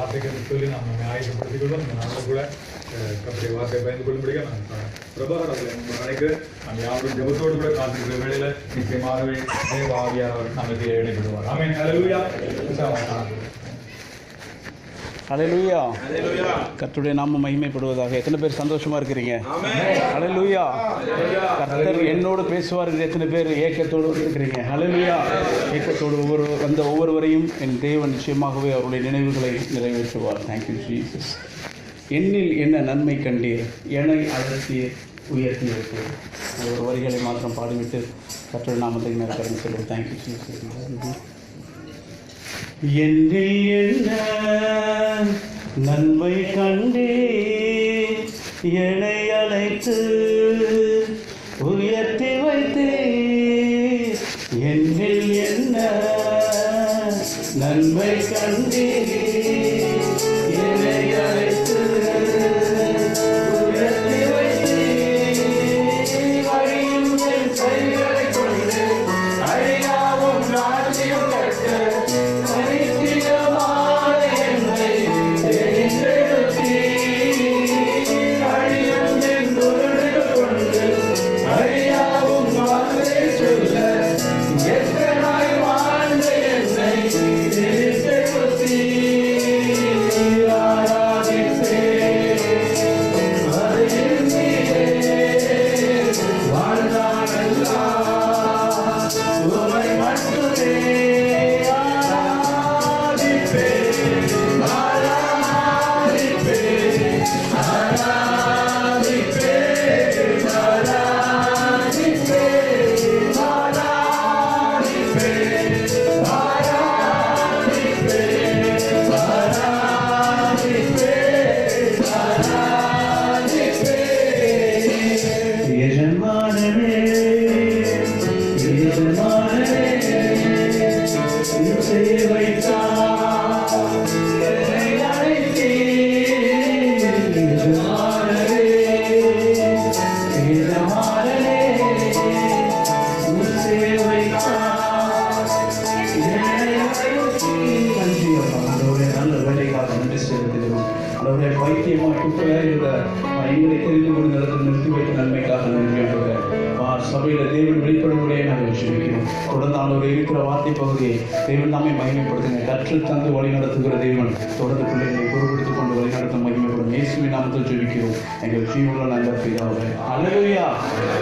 வார்த்தைக்கு சொல்லி நாம் நம்ம ஆயுதப்படுத்திக் கொள்வோம். இந்த நாளில் கூட கர்த்தருடைய வார்த்தையை பயந்து கொள்ளும்படியாக நான் பிரபாகர் அவர்களை அழைக்க நாம் யாரும் ஜெபத்தோடு கூட காத்திருக்கிற வேளையில நிச்சயமாகவே தேவ ஆவியானவர் நமக்கு இடைப்படுவார். ஆமென். ஹல்லேலூயா. ஹல்லேலூயா. கர்த்தருடைய நாமம் மகிமைப்படுவதாக. எத்தனை பேர் சந்தோஷமா இருக்கிறீங்க? ஹல்லேலூயா. கர்த்தர் என்னோடு பேசுவார் என்று எத்தனை பேர் ஏக்கத்தோடு இருக்கிறீங்க? ஹல்லேலூயா. ஏக்கத்தோடு ஒவ்வொருவரையும் என் தேவன் நிச்சயமாகவே அவருடைய நினைவுகளை நிறைவேற்றுவார். Thank you Jesus. என்னில் என்ன நன்மை கண்டீர், என்னை அழைத்தீர், உயர்த்தி இருக்கிறீர். ஒரு வரிகளை மாத்திரம் பாடிவிட்டு கர்த்தருடைய நாமத்தை கடந்து செல்வோம். Thank you Jesus. என்னில் என்ன நன்மை கண்டே என்னை அழைத்து உயர்த்தி வைத்தே. என்னில் என்ன நன்மை கண்டே என்னை அழைத்து உயர்த்தி வைத்தே. வழியும் என் கைகளை கொண்டு அழியாவும் ராஜ்யம் கட்ட சபையில் தேவன் வெளிப்படுவதையே நாங்கள் விஷயக்கிறோம். தொடர்ந்து அவர் இருக்கிற வார்த்தை பகுதியை தேவன் தாமே மகிமைப்படுத்துங்க. கற்று தந்து வழி நடத்துகிற தேவன் தொடர்ந்து பிள்ளைகளை பொறுப்படுத்திக் கொண்டு வழி நடத்த மகிமைப்படும். இயேசுவின் நாமத்தில் ஜெபிக்கிறோம் எங்கள் ஜீவனுள்ள நல்ல பிதாவே. ஹல்லேலூயா.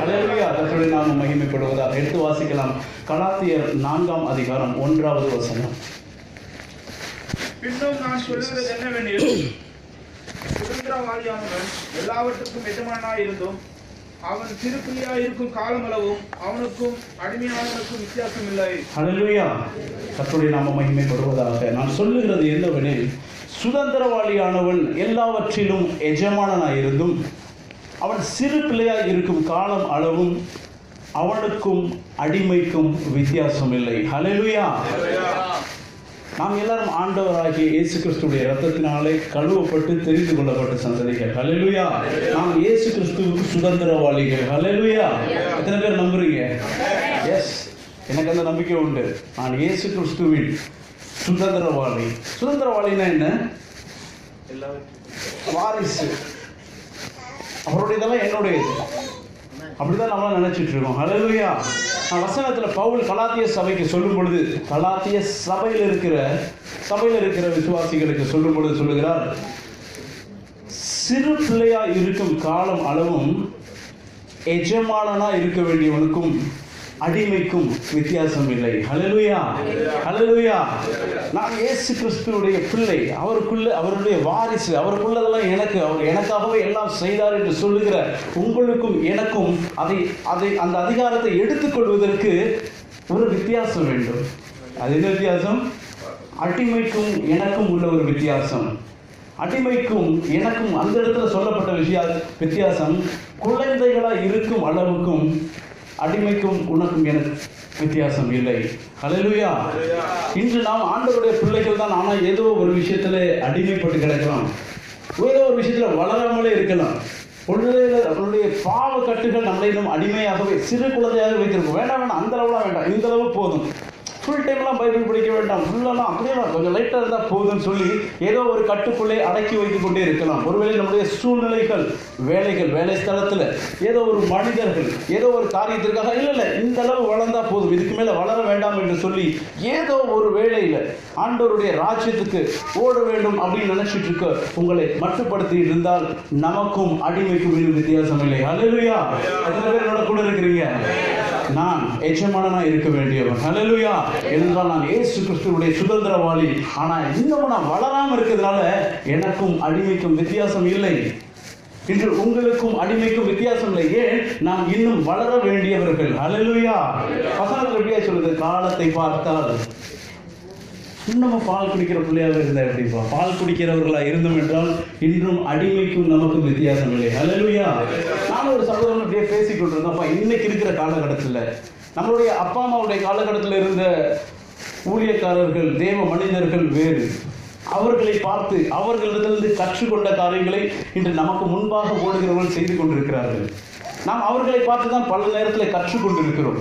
ஹல்லேலூயா. கர்த்தருடைய நாமம் மகிமைப்படுவதாக. எடுத்து வாசிக்கலாம். கலாத்தியர் 4ஆம் அதிகாரம் 1வது வசனம். பின்னும் நான் சொல்லுகிறது என்னவெனில், சுதந்திரவாளியானவன் எல்லாவற்றுக்கும் எஜமானாயிருந்தும் அவன் திருப்பிள்ளையாய் இருக்கும் காலமளவும் அவனுக்கும் அடிமையானவனுக்கும் வித்தியாசம் இல்லை. ஹல்லேலூயா. கர்த்தருடைய நாமம் மகிமைப்படுவதாக. நான் சொல்லுகிறது என்னவெனில், சுதந்திரவாளியானவன் எல்லாவற்றிலும் எஜமானனாயிருந்தும் அவன் சிறு பிள்ளையாய் இருக்கும் காலம் அளவும் அவனுக்கும் அடிமைக்கும் வித்தியாசம் இல்லை. ஹல்லேலூயா. நாம் எல்லாரும் ஆண்டவராகிய இயேசு கிறிஸ்துடைய இரத்தத்தினாலே கழுவப்பட்டு தெரிந்து கொள்ளப்பட்ட சந்ததிகள். ஹல்லேலூயா. நாம் இயேசு கிறிஸ்துவுக்கு சுதந்திரவாளிகள். ஹல்லேலூயா. எத்தனை பேர் நம்புறீங்க? எஸ், எனக்கு அந்த நம்பிக்கை உண்டு. நான் இயேசு கிறிஸ்துவின் சுதந்திரவாளி. சுதந்திரவாளினா என்ன? வாரிசு. அவருடையதெல்லாம் என்னுடையது. அப்படிதான் நம்மளாம் நினைச்சிட்டு இருக்கோம். ஹல்லேலூயா. வசனத்தில் பவுல் கலாத்திய சபைக்கு சொல்லும் பொழுது, கலாத்திய சபையில் இருக்கிற விசுவாசிகளுக்கு சொல்லும் பொழுது சொல்லுகிறார், சிறு பிள்ளையா இருக்கும் காலம் அளவும் எஜமானனா இருக்க வேண்டியவனுக்கும் அடிமைக்கும் வித்தியாசம் இல்லை. ஹல்லேலூயா. ஹல்லேலூயா. நான் இயேசு கிறிஸ்துவுடைய பிள்ளை, அவருடைய வாரிசு, அவருக்குள்ளதெல்லாம் எனக்கு, அவர் எனக்காகவே எல்லாம் செய்தார் என்று சொல்லுகிற உங்களுக்கும் எனக்கும் அந்த அதிகாரத்தை எடுத்துக்கொள்வதற்கு ஒரு வித்தியாசம் வேண்டும். அது என்ன வித்தியாசம்? அடிமைக்கும் எனக்கும் உள்ள ஒரு வித்தியாசம். அடிமைக்கும் எனக்கும் அந்த இடத்துல சொல்லப்பட்ட வித்தியாசம், குழந்தைகளாக இருக்கும் அளவுக்கும் அடிமைக்கும் உனக்கும் எனக்கு வித்தியாசம் இல்லை. ஹல்லேலூயா. இன்று நாம் ஆண்டவருடைய பிள்ளைகள் தான். ஆனால் ஏதோ ஒரு விஷயத்துல அடிமைப்பட்டு கிடக்கலாம், ஏதோ ஒரு விஷயத்துல வளராமலே இருக்கலாம். அவருடைய பாவ கட்டுகள் நம்மளை இன்னும் அடிமையாகவே சிறு குழந்தையாக வைத்திருக்கும். வேண்டாம், அந்த அளவுலாம் வேண்டாம், இந்த அளவு போதும். ஃபுல் டைம்லாம் பைபிள் படிக்க வேண்டாம், ஃபுல்லாலாம் அப்படியே கொஞ்சம் லைட்டாக இருந்தால் போதும்னு சொல்லி ஏதோ ஒரு கட்டுக்குள்ளே அடக்கி வைத்து கொண்டே இருக்கலாம். ஒருவேளை நம்முடைய சூழ்நிலைகள், வேலைகள், வேலை ஸ்தலத்தில் ஏதோ ஒரு மனிதர்கள் ஏதோ ஒரு காரியத்திற்காக இல்லை இந்த அளவு வளர்ந்தா போதும், இதுக்கு மேலே வளர வேண்டாம் என்று சொல்லி ஏதோ ஒரு வேளையில் ஆண்டவருடைய ராஜ்யத்துக்கு ஓட வேண்டும் அப்படின்னு நினைச்சிட்டு இருக்க உங்களை மட்டுப்படுத்தி இருந்தால் நமக்கும் அடிமைக்கும் வித்தியாசம் இல்லை. ஹல்லேலூயா. எத்தனை பேர் என்னோட கூட இருக்கிறீங்க? நான் எஜமானனா இருக்க வேண்டியவன். ஹல்லேலூயா. என்றால் நான் இயேசு கிறிஸ்துவுடைய சுதந்திரவாளி. ஆனால் இன்னும் நான் வளராமல் இருக்கிறதுனால எனக்கும் அடிமைக்கும் வித்தியாசம் இல்லை. இன்று உங்களுக்கும் அடிமைக்கும் வித்தியாசம் இல்லை. ஏன்? நாம் இன்னும் வளர வேண்டியவர்கள். ஹல்லேலூயா. வசனத்தில் எப்படியா சொல்லுது? காலத்தை பார்த்தால் இன்னமும் பால் குடிக்கிற பிள்ளையாக இருந்தா எப்படிப்பா? பால் குடிக்கிறவர்களா இருந்தோம் என்றால் இன்றும் அடிமைக்கும் நமக்கும் வித்தியாசம் இல்லை. ஹல்லேலூயா. நானும் ஒரு சகோதரன் அப்படியே பேசிக்கொண்டு இருந்தோம்ப்பா. இன்னைக்கு இருக்கிற காலகட்டத்தில் நம்மளுடைய அப்பா அம்மாவுடைய காலகட்டத்தில் இருந்த ஊழியக்காரர்கள், தேவ மனிதர்கள் வேறு. அவர்களை பார்த்து அவர்களிடத்திலிருந்து கற்றுக்கொண்ட காரியங்களை இன்று நமக்கு முன்பாக ஓடுகிறவர்கள் செய்து கொண்டிருக்கிறார்கள். நாம் அவர்களை பார்த்து தான் பல நேரத்தில் கற்றுக்கொண்டிருக்கிறோம்.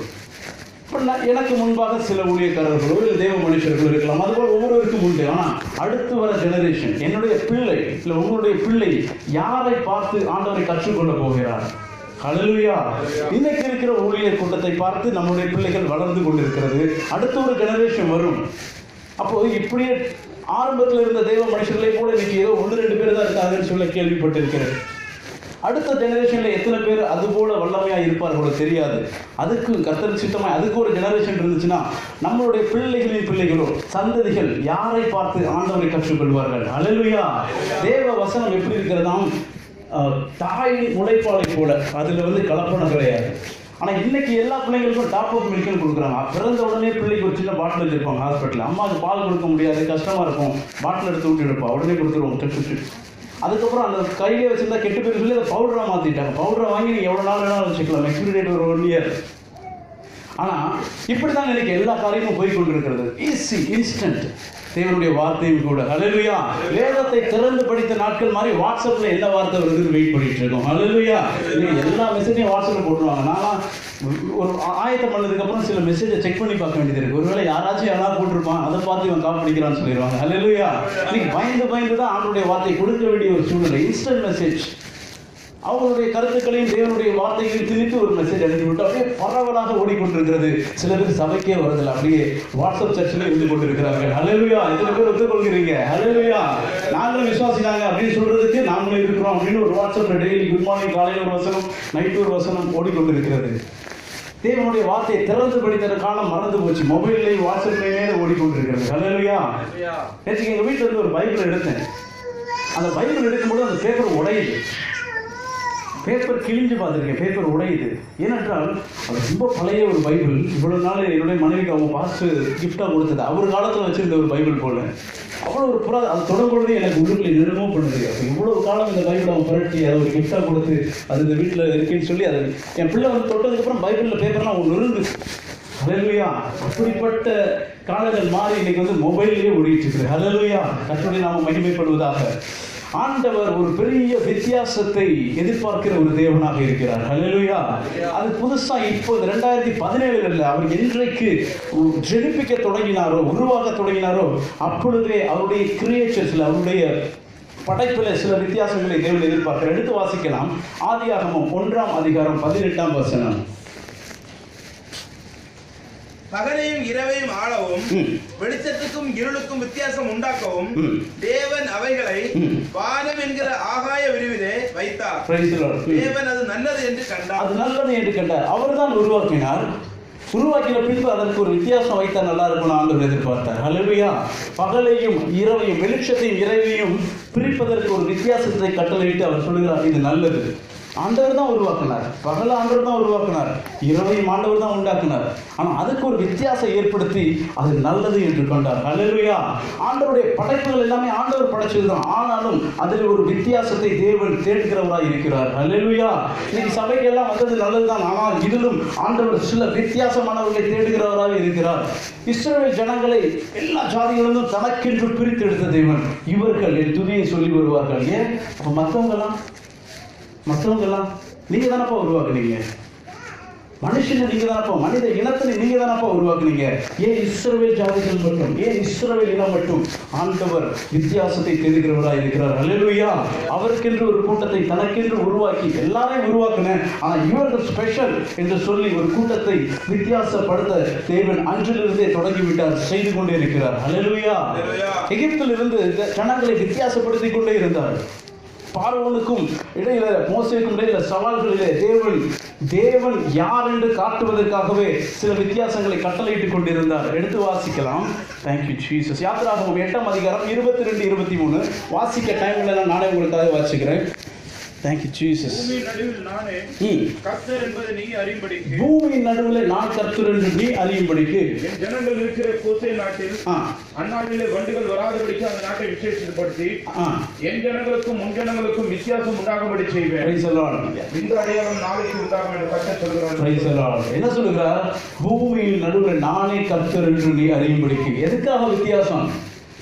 எனக்கு முன்பாக சில ஊழியக்காரர்களோ இல்லை தேவ மனுஷர்களோ இருக்கலாம், அதுபோல் ஒவ்வொருவருக்கும் உண்டு. ஆனால் அடுத்து வர ஜெனரேஷன், என்னுடைய பிள்ளை இல்லை உங்களுடைய பிள்ளை யாரை பார்த்து ஆண்டவரை கற்றுக்கொள்ள போகிறார்? ஹல்லேலூயா. இன்னைக்கு இருக்கிற ஊழியர் கூட்டத்தை பார்த்து நம்முடைய பிள்ளைகள் வளர்ந்து கொண்டிருக்கிறது. அடுத்த ஒரு ஜெனரேஷன் வரும். அப்போ இப்படியே ஆரம்பத்தில் இருந்த தெய்வ மனுஷர்களை போல இன்னைக்கு ஏதோ 1-2 பேர் தான் இருக்காங்கன்னு சொல்ல கேள்விப்பட்டிருக்கிறேன். அடுத்த ஜெனரேஷன்ல எத்தனை பேர் அது போல வல்லமையா இருப்பார்களோ தெரியாது. அதுக்கு கர்த்தர் சித்தமாய் அதுக்கு ஒரு ஜெனரேஷன் இருந்துச்சுன்னா நம்மளுடைய பிள்ளைகளின் பிள்ளைகளோ சந்ததிகள் யாரை பார்த்து ஆண்டவரை கற்றுக்கொள்வார்கள்? ஹல்லேலூயா. தேவ வசனம் எப்படி இருக்கிறதாம்? தாயின் முளைப்பாலை போல, அதுல கலப்படம் கிடையாது. ஆனால் இன்னைக்கு எல்லா பிள்ளைங்களுக்கும் டாப் அப் மில்க்னு கொடுக்குறாங்க. பிறந்த உடனே பிள்ளைக்கு ஒரு சின்ன பாட்டில் வச்சிருப்பாங்க ஹாஸ்பிட்டலில். அம்மாவுக்கு பால் கொடுக்க முடியாது, கஷ்டமாக இருக்கும், பாட்டில் எடுத்து விட்டு எடுப்பா, உடனே கொடுத்துருவோம் டெஸ்ட். அதுக்கப்புறம் அந்த கையிலே வச்சிருந்தா கெட்டு போய் சொல்லி அதை பவுடராக மாற்றிட்டாங்க. பவுடரை வாங்கி நீங்கள் எவ்வளோ நாள் வேணாலும் வச்சுக்கலாம், எக்ஸ்பிரி டேட் ஒரு 1 இயர். ஆனால் இப்படி தான் எனக்கு எல்லா காரியமும் போய் கொண்டிருக்கிறது. Easy, instant. தேவனுடைய வார்த்தையும் கூட. ஹல்லேலூயா. வேதத்தை திறந்து படித்த நாட்கள் மாதிரி வாட்ஸ்அப்பில் என்ன வார்த்தை வருதுன்னு வெயிட் பண்ணிட்டு இருக்கோம். ஹல்லேலூயா. எல்லா மெசேஜையும் வாட்ஸ்அப்பில் போட்டுருவாங்க. நான் ஒரு ஆயத்தம் பண்ணதுக்கப்புறம் சில மெசேஜை செக் பண்ணி பார்க்க வேண்டியது இருக்குது. ஒருவேளை யாராச்சும் யாராவது போட்டிருப்பான், அதை பார்த்து இவன் கால் பண்ணிக்கிறான்னு சொல்லிடுவாங்க. ஹல்லேலூயா. இன்னைக்கு பயந்து தான் ஆண்டவருடைய வார்த்தை கொடுக்க வேண்டிய ஒரு சூழ்நிலை. Instant message. அவங்களுடைய கருத்துக்களையும் தேவனுடைய வார்த்தைகளையும் திணித்து ஒரு மெசேஜ் அனுப்பிவிட்டு அப்படியே பரவலாக ஓடிக்கொண்டிருக்கிறது. சில பேர் சபைக்கே வரதில்லை, அப்படியே வாட்ஸ்அப் சர்ச்சில் இருந்து கொண்டிருக்கிறார்கள். ஹல்லேலூயா. எத்தனை பேர் ஒத்துக்கொள்கிறீங்க? ஹல்லேலூயா. நாங்களும் விசுவாசினாங்க அப்படின்னு சொல்றதுக்கு நாங்களும் இருக்கிறோம் அப்படின்னு ஒரு வாட்ஸ்அப்ல டெய்லி குட் மார்னிங், காலையில் ஒரு வசனம், நைட்டு ஒரு வசனம் ஓடிக்கொண்டிருக்கிறது. தேவனுடைய வார்த்தையை திறந்து படித்த காலம் மறந்து போச்சு. மொபைல்லையும் வாட்ஸ்அப்லேயே ஓடிக்கொண்டிருக்கிறது. ஹல்லேலூயா. நேற்றுக்கு எங்கள் வீட்டில் இருந்து ஒரு பைபிள் எடுத்தேன். அந்த பைபிள் எடுக்கும்போது அந்த பேப்பர் உடையுது. பேப்பர் கிழிஞ்சு பார்த்துருக்கேன், பேப்பர் உடையுது. ஏனென்றால் அது ரொம்ப பழைய ஒரு பைபிள். இவ்வளவு நாள் என்னுடைய மனைவிக்கு அவங்க பாஸ்டர் கிஃப்டாக கொடுத்தது. அவர் காலத்தில் வச்சிருந்த ஒரு பைபிள் போல. அவ்வளோ ஒரு அது தொடங்கும்போது எனக்கு உள்ளுக்குள்ளே நிறுவனமோ பண்ணுது. அப்போ இவ்வளவு காலம் இந்த பைபிள் அவன் புரட்டி அதை ஒரு கிஃப்டாக கொடுத்து அது இந்த வீட்டில் இருக்குன்னு சொல்லி அதை என் பிள்ளை தொட்டதுக்கப்புறம் பைபிளில் பேப்பர்லாம் ஒன்று இருந்து. ஹல்லேலூயா. அப்படிப்பட்ட காலங்கள் மாறி இன்னைக்கு மொபைல்லேயே ஓடிட்டு இருக்குது. ஹல்லேலூயா. கர்த்தருடைய நாமம் மகிமைப்படுவதாக. ஆண்டவர் ஒரு பெரிய வித்தியாசத்தை எதிர்பார்க்கிற ஒரு தேவனாக இருக்கிறார். ஹல்லேலூயா. அது புதுசா இப்போ 2017 அவர் என்றைக்கு ஜெனிப்பிக்க தொடங்கினாரோ, உருவாக்க தொடங்கினாரோ, அப்பொழுதே அவருடைய கிரியேச்சர்ஸ்ல, அவருடைய படைப்பில் சில வித்தியாசங்களை தேவன் எதிர்பார்க்கிறார். எடுத்து வாசிக்கலாம். ஆதியாகமம் 1ஆம் அதிகாரம் 18ஆம் வசனம். பகலையும் இரவையும் ஆளவும் வெளிச்சத்துக்கும் இருளுக்கும் வித்தியாசம் உண்டாக்கவும் தேவன் அவைகளை வானம் என்கிற ஆகாய விரிவிலே வைத்தார். தேவன் அது நல்லது என்று கண்டார். அது நல்லது என்று கண்டார். அவர்தான் உருவாக்கினார். உருவாக்கின பின்பு அதற்கு ஒரு வித்தியாசம் வைத்தா நல்லா இருக்கும் ஆண்டவர் எதிர்பார்த்தார். ஹல்லேலூயா. பகலையும் இரவையும், வெளிச்சத்தையும் இரவையும் பிரிப்பதற்கு ஒரு வித்தியாசத்தை கட்டளையிட்டு அவர் சொல்லுகிறார், இது நல்லது. ஆண்டவர் தான் உருவாக்கினார். பகல ஆண்டவர் தான் உருவாக்கினார், இரவையும் ஆண்டவர் தான் உண்டாக்கினார். ஆனால் அதுக்கு ஒரு வித்தியாசம் ஏற்படுத்தி அது நல்லது என்று கொண்டார். ஹல்லேலூயா. ஆண்டவருடைய படைப்புகள் எல்லாமே ஆண்டவர் படைச்சதுதான். ஆனாலும் அதில் ஒரு வித்தியாசத்தை தேவன் தேடுகிறவராய் இருக்கிறார். ஹல்லேலூயா. இன்னைக்கு சபைக்கெல்லாம் வந்தது நல்லதுதான். ஆனால் இதிலும் ஆண்டவர் சில வித்தியாசமானவர்களை தேடுகிறவராக இருக்கிறார். இஸ்ரவேல் ஜனங்களை எல்லா ஜாதிகளிலும் தனக்கென்று பிரித்து எடுத்த தேவன். இவர்கள் என் துதியை சொல்லி வருவார்கள். ஏன்? அப்போ மற்றவங்கெல்லாம் நீங்க தானப்பா உருவாக்குனீங்க. மனுஷனை நீங்க தானப்பா, மனித இனத்தை நீங்க தானப்பா உருவாக்குனீங்க. ஏன் இஸ்ரவேல் ஜாதிகள் மட்டும், ஏன் இஸ்ரவேல் இனம் மட்டும்? ஆண்டவர் வித்தியாசத்தை தேடுகிறவராக இருக்கிறார். ஹல்லேலூயா. அவருக்கென்று ஒரு கூட்டத்தை தனக்கென்று உருவாக்கி எல்லாரையும் உருவாக்குனேன், ஆனா இவர்கள் ஸ்பெஷல் என்று சொல்லி ஒரு கூட்டத்தை வித்தியாசப்படுத்த தேவன் அன்றிலிருந்தே தொடங்கிவிட்டார், செய்து கொண்டே இருக்கிறார். ஹல்லேலூயா. எகிப்தில் இருந்து ஜனங்களை வித்தியாசப்படுத்திக் கொண்டே இருந்தார். பார்வோனுக்கும் இடையில, மோசேக்கும் இடையில சவால்களிலே தேவன் யார் என்று காட்டுவதற்காகவே சில வித்தியாசங்களை கட்டளையிட்டுக் கொண்டிருந்தார். எடுத்து வாசிக்கலாம். Thank you Jesus. யாத்திராகமம் 8ஆம் அதிகாரம் 22-23 வாசிக்க டைம் இல்லைன்னா நானே உங்களுக்காக வாசிக்கிறேன். Thank you Jesus. பூமியின் நடுவில் நானே கர்த்தர் என்பதை நீ அறியும்படிக்கு, பூமியின் நடுவில் நான் கர்த்தர் என்று நீ அறியும்படிக்கு, என் ஜனங்கள் இருக்கிற கோசேன் நாட்டில் அந்நாட்டிலே வண்டுகள் வராதபடிக்கு அந்த நாட்டை விசேஷப்படுத்தி என் ஜனங்களுக்கும் உன் ஜனங்களுக்கும் வித்தியாசம் உண்டாகும்படி செய்வேன். Praise the Lord. இந்த அடையாளம் நாளைக்கு உண்டாகும் என்று கர்த்தர் சொல்கிறார். Praise the Lord. என்ன சொல்லுகிறார்? பூமியின் நடுவில் நானே கர்த்தர் என்று நீ அறியும்படிக்கு. எதுக்காக வித்தியாசம்?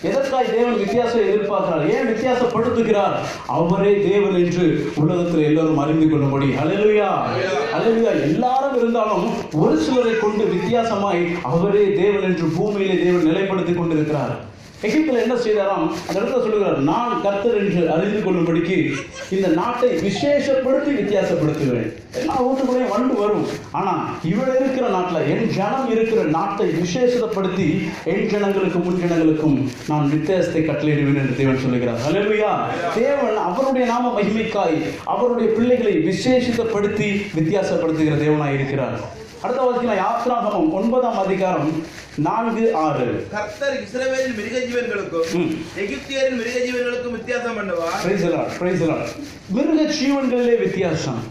எதற்காக தேவன் வித்தியாசம் எதிர்பார்க்கிறார்? ஏன் வித்தியாசப்படுத்துகிறார்? அவரே தேவன் என்று உலகத்தில் எல்லாரும் அறிந்து கொள்ளும்படி. ஹல்லேலூயா. ஹல்லேலூயா. எல்லாரும் இருந்தாலும் ஒரு சிலரை கொண்டு வித்தியாசமாய் அவரே தேவன் என்று பூமியிலே தேவன் நிலைப்படுத்திக் கொண்டிருக்கிறார். எகிப்தில் என்ன செய்தாராம்? அந்த இடத்துல சொல்லுகிறார், நான் கர்த்தர் என்று அறிந்து கொள்ளும்படிக்கு இந்த நாட்டை விசேஷப்படுத்தி வித்தியாசப்படுத்துகிறேன். எல்லா வீட்டுக்குள்ளேயும் வண்டு வரும், ஆனா இவள் இருக்கிற நாட்டில், என் ஜனம் இருக்கிற நாட்டை விசேஷப்படுத்தி என் ஜனங்களுக்கும் முன் ஜனங்களுக்கும் நான் வித்தியாசத்தை கட்டளையிடுவேன் என்று தேவன் சொல்லுகிறார். ஹல்லேலூயா. தேவன் அவருடைய நாம மகிமைக்காய் அவருடைய பிள்ளைகளை விசேஷப்படுத்தி வித்தியாசப்படுத்துகிற தேவனாய் இருக்கிறார். அடுத்த வாசிக்கலாம். யாத்திராகமம் 9ஆம் அதிகாரம் 4-6. கர்த்தர் இஸ்ரவேலின் மிருக ஜீவன்களுக்கும் எகிப்தியரின் மிருக ஜீவன்களுக்கும் வித்தியாசம் பண்ணுவார். Praise the Lord. Praise the Lord. மிருக ஜீவன்களிலே வித்தியாசம்.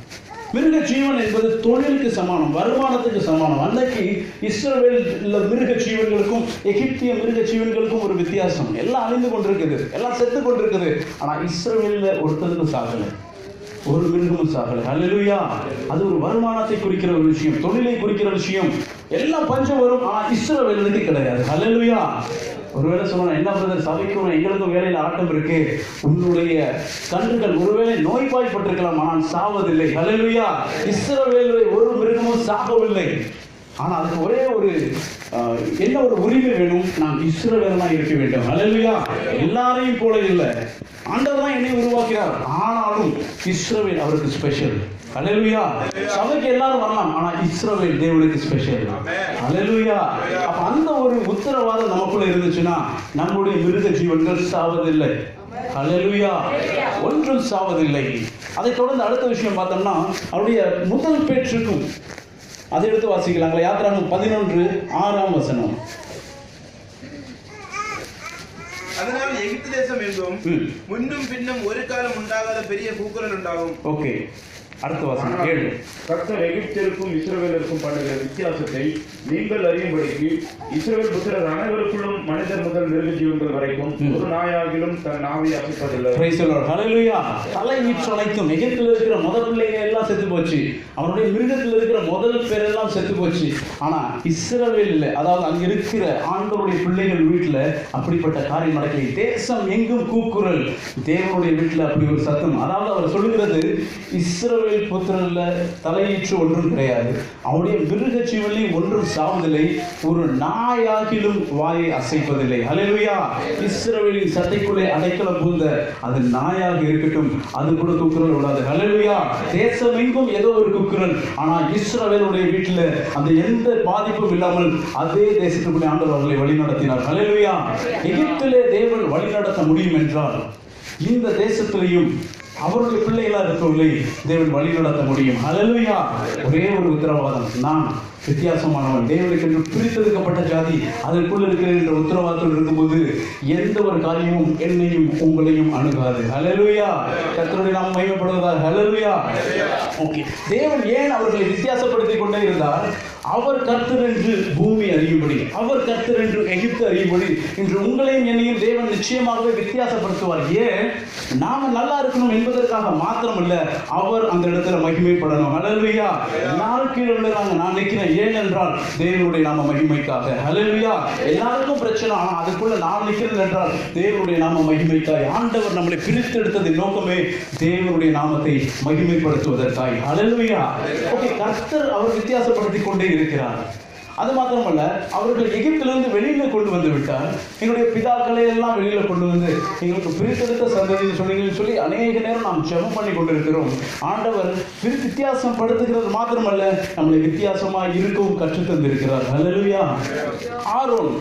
மிருக ஜீவன் என்பது தொழிலுக்கு சமானம், வருமானத்துக்கு சமானம். அன்னைக்கு இஸ்ரவேல் மிருக ஜீவன்களுக்கும் எகிப்திய மிருக ஜீவன்களுக்கும் ஒரு வித்தியாசம். எல்லாம் அழிந்து கொண்டிருக்குது, எல்லாம் செத்து கொண்டிருக்குது. ஆனா இஸ்ரவேல்ல ஒருத்தருக்கும் சாகலை, ஒரு மிருகமும் சாகலை. ஹல்லேலூயா. அது ஒரு வருமானத்தை குறிக்கிற ஒரு விஷயம், தொழிலை குறிக்கிற விஷயம். எல்லாம் பஞ்சம் வரும், ஆனா இஸ்ரவேலுக்கு கிடையாது. ஹல்லேலூயா. ஒருவேளை சொல்லணும், என்ன பிரதர் சபைக்கும் எங்களுக்கும் வேலையில் ஆட்டம் இருக்கு, உன்னுடைய கன்றுகள் ஒருவேளை நோய்வாய்ப்பட்டிருக்கலாம், ஆனால் சாவதில்லை. ஹல்லேலூயா. இஸ்ரவேலில் ஒரு மிருகமும் சாகவில்லை. ஆனா அதுக்கு ஒரே ஒரு என்ன ஒரு உரிமை வேணும், நான் இஸ்ரவேலனா இருக்க வேண்டும். ஹல்லேலூயா. எல்லாரையும் போல இல்லை, ஆண்டவர் தான் என்னை உருவாக்கிறார், ஆனாலும் இஸ்ரவேல் அவருக்கு ஸ்பெஷல். ஹல்லேலூயா. சபைக்கு எல்லாரும் வரலாம், ஆனா இஸ்ரவேல் தேவனுக்கு ஸ்பெஷல். ஹல்லேலூயா. அப்ப அந்த ஒரு உத்தரவாதம் நமக்குள்ள இருந்துச்சுன்னா நம்முடைய மிருக ஜீவன்கள் சாவதில்லை. ஹல்லேலூயா. ஒன்றும் சாவதில்லை. அதை தொடர்ந்து அடுத்த விஷயம் பார்த்தோம்னா அவருடைய முதல் பேற்றுக்கும் அதை எடுத்து வாசிக்கலாங்களா? யாத்திராகமம் 11:6 அதனால் எகிப்து தேசம் எங்கும் முன்னும் பின்னும் ஒரு காலம் உண்டாகாத பெரிய கூக்குரல் உண்டாகும். ஓகே, அடுத்த வாசகம் 7. கர்த்தர் எகிப்திற்கும் இஸ்ரவேலருக்கும் பண்ணுகிற வித்தியாசத்தை நீங்கள் அறியும்படிக்கு இஸ்ரவேல் புத்திரர் அனைவருக்குள்ளும் மனிதர் முதல் மிருக ஜீவன்கள் வரைக்கும் ஒரு நாயாகிலும் தன் நாவை அசைப்பதில்லை. Praise the Lord. ஹல்லேலூயா. தலை வீச்சு அனைத்தும் எகிப்தில் இருக்கிற முதல் பிள்ளைங்க எல்லாம் செத்து போச்சு, அவனுடைய மிருகத்தில் இருக்கிற முதல் பேர் எல்லாம் செத்து போச்சு. ஆனா இஸ்ரவேலில், அதாவது அங்க இருக்கிற ஆண்டவருடைய பிள்ளைகள் வீட்டுல அப்படிப்பட்ட காரியம் நடக்கலை. தேசம் எங்கும் கூக்குரல், தேவனுடைய வீட்டுல அப்படி ஒரு சத்தம். அதாவது அவர் சொல்லுகிறது, இஸ்ரவேல் புத்திரன்ல தலையீற்று ஒன்றும் கிடையாது, அவனுடைய மிருக ஜீவனில் ஒன்றும் சாவதில்லை, ஒரு நாயாகிலும் வாயை அசைப்பதில்லை. ஹல்லேலூயா. இஸ்ரவேலின் சட்டைக்குள்ளே அடைக்கலம் பூந்த அது நாயாக இருக்கட்டும், அது கூட கூக்குரல் விடாது. ஹல்லேலூயா. தேசம் எங்கும் ஏதோ ஒரு கூக்குரல், ஆனா இஸ்ரவேலுடைய வீட்டில் அந்த எந்த பாதிப்பும் இல்லாமல் அதே தேசத்துக்குள்ளே ஆண்டவர் அவர்களை வழிநடத்தினார். ஹல்லேலூயா. எகிப்திலே தேவன் வழிநடத்த முடியும் என்றால் இந்த தேசத்திலையும் அவருடைய பிள்ளைகளா இருக்கவில்லை தேவன் வழி நடத்த முடியும். ஹல்லேலூயா. ஒரே ஒரு உத்தரவாதம், நான் வித்தியாசமானவன், தேவனுக்கு என்று பிரித்தெடுக்கப்பட்ட ஜாதி, அதற்குள் இருக்கிற என்ற உத்தரவாதத்தில் இருக்கும்போது எந்த ஒரு காரியமும் என்னையும் உங்களையும் அணுகாது. ஹல்லேலூயா. கர்த்தருடைய நாமம் மகிமைப்படுவதாக. ஹல்லேலூயா. ஓகே, தேவன் ஏன் அவர்களை வித்தியாசப்படுத்திக் கொண்டே இருந்தார்? அவர் கர்த்தர் என்று பூமி அறியும்படி, அவர் கர்த்தர் என்று எகிப்து அறியும்படி இன்று உங்களையும் என்னையும் தேவன் நிச்சயமாகவே வித்தியாசப்படுத்துவார். ஏன்? நாம நல்லா இருக்கணும் என்பதற்காக மாத்திரம் இல்ல, அவர் அந்த இடத்துல மகிமைப்படணும். ஹல்லேலூயா. எல்லாரும் கீழே விழுறாங்க, நான் நிற்கிறேன், ஏனென்றால் தேவனுடைய நாம மகிமைக்காக. ஹல்லேலூயா. எல்லாருக்கும் பிரச்சனை, ஆனா அதுக்குள்ள நான் நிற்கிறது என்றால் தேவனுடைய நாம மகிமைக்காய். ஆண்டவர் நம்மளை பிரித்தெடுத்ததின் நோக்கமே தேவனுடைய நாமத்தை மகிமைப்படுத்துவதற்காய். ஹல்லேலூயா. ஓகே, கர்த்தர் அவர் வித்தியாசப்படுத்தி கொண்டே இருக்கிறார். அது மாத்திரமல்ல, அவர்கள் எகிப்திலிருந்து வெளியில கொண்டு வந்து விட்டார். எங்களுடைய பிதாக்களை எல்லாம் வெளியில கொண்டு வந்து எங்களுக்கு பிரித்தெடுத்த சந்ததின்னு சொல்லி அநேக நேரம் நாம் ஜெபம் பண்ணி கொண்டிருக்கிறோம். ஆண்டவர் வித்தியாசம் படுத்துகிறது மாத்திரமல்ல, நம்மளை வித்தியாசமா இருக்கவும் கற்றுத் தந்திருக்கிறார். ஹல்லேலூயா. ஆரோன்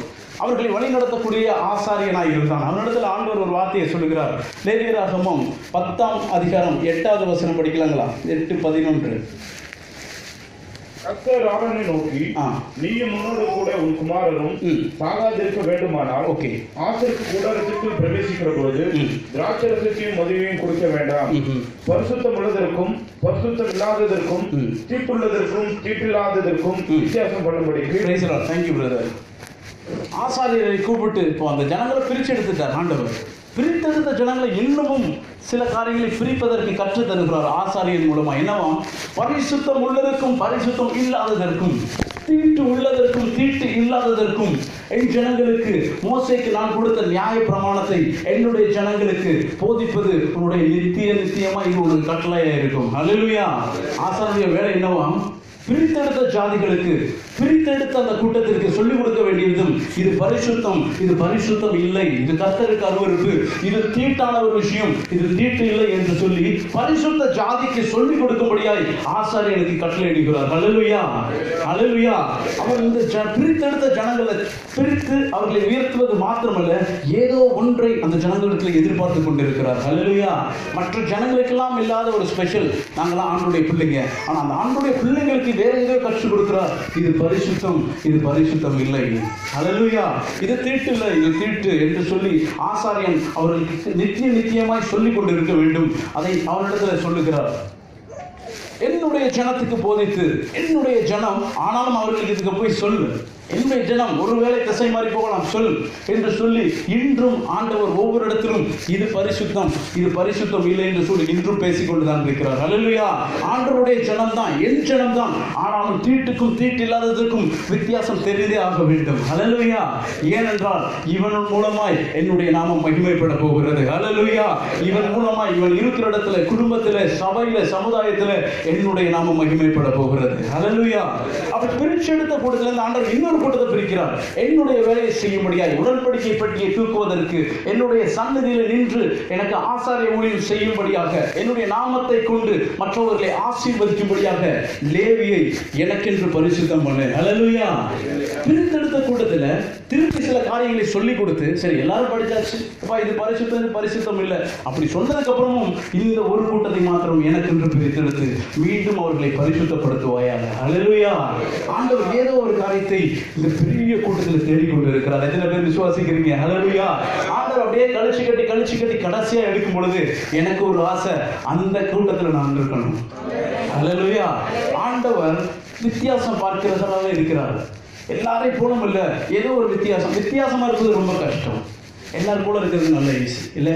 அவர்களை வழி நடத்தக்கூடிய ஆசாரியனாய் இருந்தான். அவனிடத்தில் ஆண்டவர் ஒரு வார்த்தையை சொல்லுகிறார். லேவியராகமம் 10ஆம் அதிகாரம் 8வது வசனம் படிக்கலாங்களா? 8:11. கர்த்தர் ஆரோனை நோக்கி, நீயும் உன்னோடு கூட உன் குமாரரும் சாகாதிருக்க வேண்டுமானால் ஆசரிப்பு கூடாரத்திற்குள் பிரவேசிக்கிற பொழுது திராட்சரசத்தையும் மதுவையும் குடிக்க வேண்டாம். பரிசுத்தம் உள்ளதற்கும் பரிசுத்தம் இல்லாததற்கும் தீட்டுள்ளதற்கும் தீட்டில்லாததற்கும் வித்தியாசம் பண்ணும்படிக்கு. ஆசாரியரை கூப்பிட்டு இப்போ அந்த ஜனங்களை பிரிச்சு எடுத்துட்டார் ஆண்டவர். பிரித்தெடுத்த ஜனங்களை இன்னமும் சில காரியங்களை பிரிப்பதற்கு கற்று தருகிறார் ஆசாரியன் மூலமா. என்னவாம்? பரிசுத்தம் உள்ளதற்கும் பரிசுத்தம் இல்லாததற்கும், தீட்டு உள்ளதற்கும் தீட்டு இல்லாததற்கும் என் ஜனங்களுக்கு மோசேக்கு நான் கொடுத்த நியாய பிரமாணத்தை என்னுடைய ஜனங்களுக்கு போதிப்பது உன்னுடைய நித்தியமா இது ஒரு கட்டளையா இருக்கும். ஹல்லேலூயா. ஆசாரிய வேலை என்னவாம்? பிரித்தெடுத்த ஜாதிகளுக்கு, பிரித்தெடுத்த அந்த கூட்டத்திற்கு சொல்லிக் கொடுக்க வேண்டியதும் இது பரிசுத்தம், இது பரிசுத்தம் இல்லை, இது கர்த்தருக்கு அருவருப்பு, இது தீட்டான ஒரு விஷயம், இது தீட்டு இல்லை என்று சொல்லி பரிசுத்த ஜாதிக்கு சொல்லிக் கொடுக்கும்படியாய் ஆசாரியனுக்கு கட்டளை இடுகிறார். ஹல்லேலூயா. ஹல்லேலூயா. அவர் இந்த பிரித்தெடுத்த ஜனங்களை பிரித்து அவர்களை உயர்த்துவது மாத்திரமல்ல, ஏதோ ஒன்றை அந்த ஜனங்களிடத்தில் எதிர்பார்த்து கொண்டிருக்கிறார். ஹல்லேலூயா. மற்ற ஜனங்களுக்கெல்லாம் இல்லாத ஒரு ஸ்பெஷல். நாங்களாம் ஆண்டுடைய பிள்ளைங்க, ஆனா அந்த ஆண்டுடைய பிள்ளைங்களுக்கு வேற ஏதோ கற்றுக் கொடுக்கிறார். இது பரிசுத்தம், இது பரிசுத்தம் இல்லை. ஹல்லேலூயா. இது தீட்டு இல்லை, இது தீட்டு என்று சொல்லி ஆசாரியன் அவர்களுக்கு நித்தியமாய் சொல்லிக் கொண்டிருக்க வேண்டும். அதை அவரிடத்தில் சொல்லுகிறார். என்னுடைய ஜனத்துக்கு போதித்து, என்னுடைய ஜனம், ஆனாலும் அவர்களுக்கு இதுக்கு போய் சொல்லு, என்னுடைய ஜனம் ஒருவேளை திசை மாறி போகலாம் சொல் என்று சொல்லி இன்றும் ஆண்டவர் ஒவ்வொரு இடத்திலும் இது பரிசுத்தம், இது பரிசுத்தம் இல்லை என்று சொல்லி இன்றும் பேசிக்கொண்டுதான் இருக்கிறார். ஹல்லேலூயா. ஆண்டவருடைய ஜனம் தான், என் ஜனம் தான், ஆனாலும் தீட்டுக்கும் தீட்டு இல்லாததற்கும் வித்தியாசம் தெரிந்தே ஆக வேண்டும். ஹல்லேலூயா. ஏனென்றால் இவன் மூலமாய் என்னுடைய நாமம் மகிமைப்பட போகிறது. ஹல்லேலூயா. இவன் மூலமாய் இவன் இருக்கிற இடத்துல, குடும்பத்தில், சபையில, சமுதாயத்தில் என்னுடைய நாமம் மகிமைப்பட போகிறது. ஹல்லேலூயா. அவர் பிரிச்செடுத்த கூட்டத்திலிருந்து ஆண்டவர் இன்னொரு கூட்டத்தை பிரிக்கிறார். என்னுடைய வேலையை செய்யும்படியாய், உடன்படிக்கை பெட்டியை தூக்குவதற்கு என்னுடைய சன்னதியில் நின்று எனக்கு ஆசாரிய ஊழியம் செய்யும்படியாக, என்னுடைய நாமத்தை கொண்டு மற்றவர்களை ஆசீர்வதிக்கும்படியாக லேவியை எனக்கென்று பரிசுத்தம் பண்ணு. ஹல்லேலூயா. பிரித்தெடுத்த கூட்டத்தில் திருப்பி சில காரியங்களை சொல்லிக் கொடுத்து, சரி எல்லாரும் படிச்சாச்சு, இது பரிசுத்தம், இது பரிசுத்தம் இல்லை அப்படி சொன்னதுக்கு அப்புறமும் இந்த ஒரு கூட்டத்தை மாத்திரம் எனக்கென்று பிரித்தெடுத்து மீண்டும் அவர்களை பரிசுத்தப்படுத்துவாயாக. ஹல்லேலூயா. ஆண்டவர் ஏதோ ஒரு காரியத்தை இந்த பெரிய கூட்டத்தில் தேடிக்கொண்டு இருக்கிறார். எத்தனை பேர் விசுவாசிக்கிறீங்க? ஹல்லேலூயா. ஆண்டவர் அப்படியே கழிச்சு கட்டி கடைசியா எடுக்கும் பொழுது எனக்கு ஒரு ஆசை, அந்த கூட்டத்தில் நான் இருக்கணும். ஹல்லேலூயா. ஆண்டவர் வித்தியாசம் பார்க்கிறதாவே இருக்கிறார். எல்லாரையும் போலும் இல்ல, ஏதோ ஒரு வித்தியாசமா இருக்கிறது ரொம்ப கஷ்டம். எல்லாரும் போல இருக்கிறது நல்ல ஈஸி இல்ல.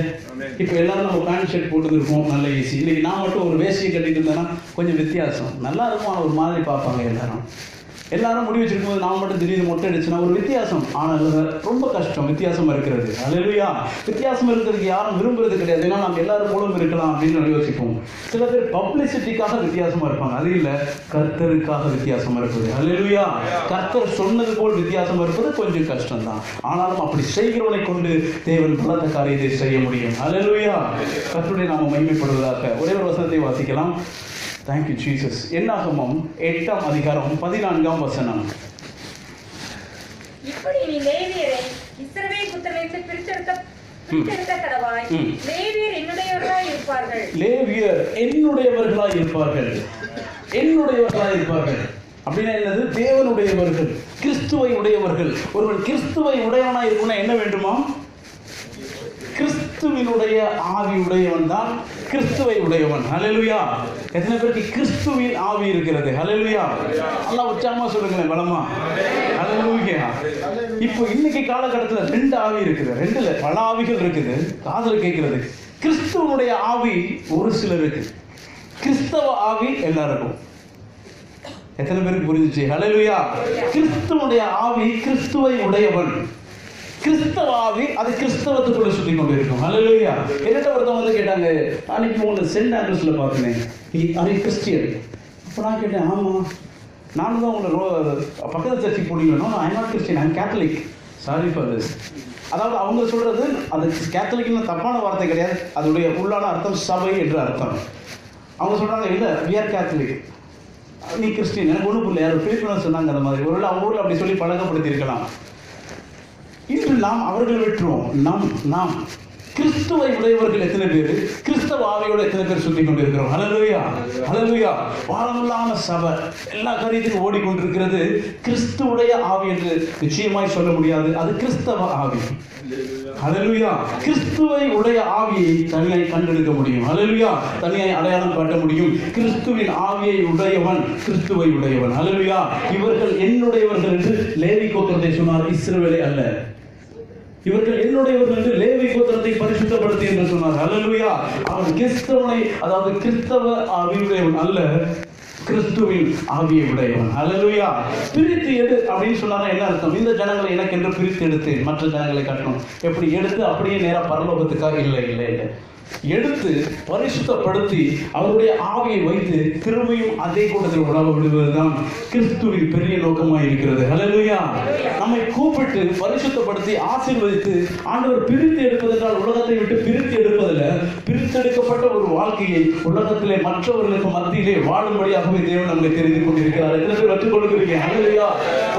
இப்ப எல்லாரும் நம்ம பேண்ட் ஷர்ட் போட்டு இருப்போம், நல்ல ஈஸி. இன்னைக்கு நான் மட்டும் ஒரு வேஷ்டியை கட்டிட்டு இருந்தேன்னா கொஞ்சம் வித்தியாசம், நல்லா இருக்கும், ஒரு மாதிரி பார்ப்பாங்க எல்லாரும். எல்லாரும் முடி வச்சிருக்கும் போது நான் மட்டும் திடீர்னு மொட்டை அடிச்சுன்னா ஒரு வித்தியாசம். ஆனால் ரொம்ப கஷ்டம் வித்தியாசம் இருக்கிறது. ஹல்லேலூயா. வித்தியாசம் இருக்கிறதுக்கு யாரும் விரும்புறது கிடையாது. ஏன்னா நம்ம எல்லாரும் போலும் இருக்கலாம் அப்படின்னு யோசிப்போம். சில பேர் பப்ளிசிட்டிக்காக வித்தியாசமா இருப்பாங்க, அது இல்லை, கர்த்தருக்காக வித்தியாசமா இருப்பது. ஹல்லேலூயா. கர்த்தர் சொன்னது போல் வித்தியாசம் இருப்பது கொஞ்சம் கஷ்டம் தான். ஆனாலும் அப்படி செய்கிறவனை கொண்டு தேவன் பலத்த காரியத்தை செய்ய முடியும். ஹல்லேலூயா. கர்த்தருடைய நாம மகிமைப்படுவதாக. ஒரே ஒரு வசனத்தை வாசிக்கலாம். Thank you Jesus. என்னாகமம் 8ஆம் அதிகாரம் 14ஆம் வசனம். இப்படி நீ லேவியரை இஸ்ரவேல் புத்திரரிலிருந்து பிரித்தெடுக்க கடவாய். லேவியர் என்னுடையவர்களாய் இருப்பார்கள். லேவியர் என்னுடையவர்களாய் இருப்பார்கள். என்னுடையவர்களாய் இருப்பார்கள் அப்படின்னா என்னது? தேவனுடையவர்கள், கிறிஸ்துவை உடையவர்கள். ஒருவன் கிறிஸ்துவை உடையவனாய் இருக்கணும்னா என்ன வேண்டுமா? கிறிஸ்துவினுடைய ஆவி உடையவன் தான் கிறிஸ்துவை உடையவன். ஹல்லேலூயா. எத்தனை பேருக்கு கிறிஸ்துவின் ஆவி இருக்கிறது? ஹல்லேலூயா. எல்லாம் உற்சாகமா சொல்லுங்களேன், பலமா. ஹல்லேலூயா. இப்போ இன்னைக்கு காலகட்டத்தில் 2 ஆவி இருக்குது, 2 பல ஆவிகள் இருக்குது. காதுல கேட்கிறது. கிறிஸ்துவனுடைய ஆவி ஒரு சிலருக்கு, கிறிஸ்தவ ஆவி எல்லாருக்கும். எத்தனை பேருக்கு புரிஞ்சுச்சு? ஹல்லேலூயா. கிறிஸ்துவனுடைய ஆவி கிறிஸ்துவை உடையவன். கிறிஸ்தவ ஆவி அது கிறிஸ்தவத்துக்குள்ள சுற்றி கொண்டு இருக்கும். ஹல்லேலூயா. என்னட்ட ஒருத்தவங்க வந்து கேட்டாங்க, அன்னைக்கு உங்களை சென்ட் ஆண்ட்ரூஸ்ல பார்த்தேன், அது கிறிஸ்டியன். அப்போ நான் கேட்டேன், ஆமாம் நானும் தான் உங்களை பக்கத்து சர்ச்சுக்கு போனீங்கன்னா, I not Christian, I'm Catholic. Sorry for this. அதாவது அவங்க சொல்றது அது கேத்தலிக்னு தப்பான வார்த்தை கிடையாது, அதோடைய உள்ளான அர்த்தம் சபை என்று அர்த்தம். அவங்க சொல்றாங்க, இல்லை வி ஆர் கேத்தலிக், நீ கிறிஸ்டின். எனக்கு ஒன்றும் புரியல, யாரும் பிலிப்பினர் சொன்னாங்க அந்த மாதிரி. ஒருவேளை அவங்க ஊரில் அப்படி சொல்லி பழக்கப்படுத்தி இருக்கலாம். இன்று நாம் அவர்களை விட்டுருவோம். நாம் கிறிஸ்துவை உடையவர்கள் எத்தனை பேர், கிறிஸ்தவ ஆவியோட எத்தனை பேர் சுற்றி கொண்டு இருக்கிறோம்? ஹல்லேலூயா, ஹல்லேலூயா. வாழமுள்ளான சபை எல்லா காரியத்துக்கும் ஓடிக்கொண்டிருக்கிறது. கிறிஸ்துவுடைய ஆவி என்று நிச்சயமாய் சொல்ல முடியாது, அது கிறிஸ்தவ ஆவி. ஹல்லேலூயா. கிறிஸ்துவை உடைய ஆவியை தனியாய் கண்டெடுக்க முடியும். ஹல்லேலூயா. தனியாய் அடையாளம் காட்ட முடியும். கிறிஸ்துவின் ஆவியை உடையவன் கிறிஸ்துவை உடையவன். ஹல்லேலூயா. இவர்கள் என்னுடையவர்கள் என்று லேவி கோத்திரத்தை சொன்னார், இஸ்ரவேலை அல்ல. இவர்கள் என்னுடையவர்கள் என்று லேவி கோத்திரத்தை பரிசுத்தப்படுத்தி என்று சொன்னார். ஹல்லேலூயா. அவன் கிறிஸ்தவனை, அதாவது கிறிஸ்தவ ஆவியுடையவன் அல்ல, கிறிஸ்துவின் ஆவியை உடையவன். ஹல்லேலூயா. பிரித்து எடு அப்படின்னு சொன்னாலும் என்ன அர்த்தம்? இந்த ஜனங்களை எனக்கு என்று பிரித்து எடுத்தேன், மற்ற ஜனங்களை காட்டணும். எப்படி எடுத்து அப்படியே நேரா பரலோகத்துக்காக? இல்லை இல்லை இல்லை, எடுத்து பரிசுத்தப்படுத்தி அவருடைய ஆவியை வைத்து திரும்பியும் அதே கூட்டத்தில் உணர விடுவதுதான் கிறிஸ்துவின் பெரிய நோக்கமாக இருக்கிறது. ஹல்லேலூயா. நம்மை கூப்பிட்டு பரிசுத்தப்படுத்தி ஆசீர்வதித்து ஆண்டவர் பிரித்து எடுப்பதென்றால் உலகத்தை விட்டு பிரித்து எடுப்பதில்ல, பிரித்தெடுக்கப்பட்ட ஒரு வாழ்க்கையை உலகத்திலே மற்றவர்களுக்கு மத்தியிலே வாழும்படியாகவே தேவன் நம்மை தெரிந்து கொண்டிருக்கிறார். எத்தனை பேர் வச்சுக் கொண்டிருக்கிறீங்க? ஹல்லேலூயா.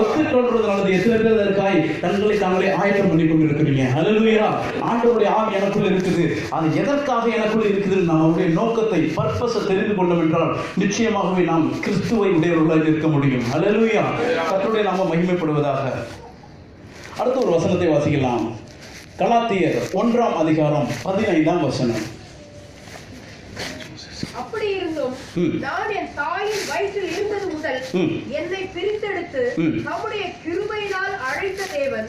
ஒத்துக்கொள்றதுனால எத்தனை பேர் அதற்காய் தங்களை தாங்களே ஆயத்தம் பண்ணி கொண்டிருக்கிறீங்க? ஹல்லேலூயா. ஆண்டவருடைய ஆவி எனக்குள்ள இருக்குது, அது எதற்காக எனக்குள் இருக்குது? நம்முடைய நோக்கத்தை, பர்பஸை தெரிந்து கொண்டோம் என்றால் நிச்சயமாகவே நாம் கிறிஸ்துவை உடையவர்களாக இருக்க முடியும். ஹல்லேலூயா. கர்த்தருடைய நாம மகிமைப்படுவதாக. அடுத்த ஒரு வசனத்தை வாசிக்கலாம். கலாத்தியர் 1:15. அப்படி இருந்தும் நான் என் தாயின் வயிற்றில் இருந்தது முதல் என்னை பிரித்தெடுத்து நம்முடைய கிருபையினால் அழைத்த தேவன்.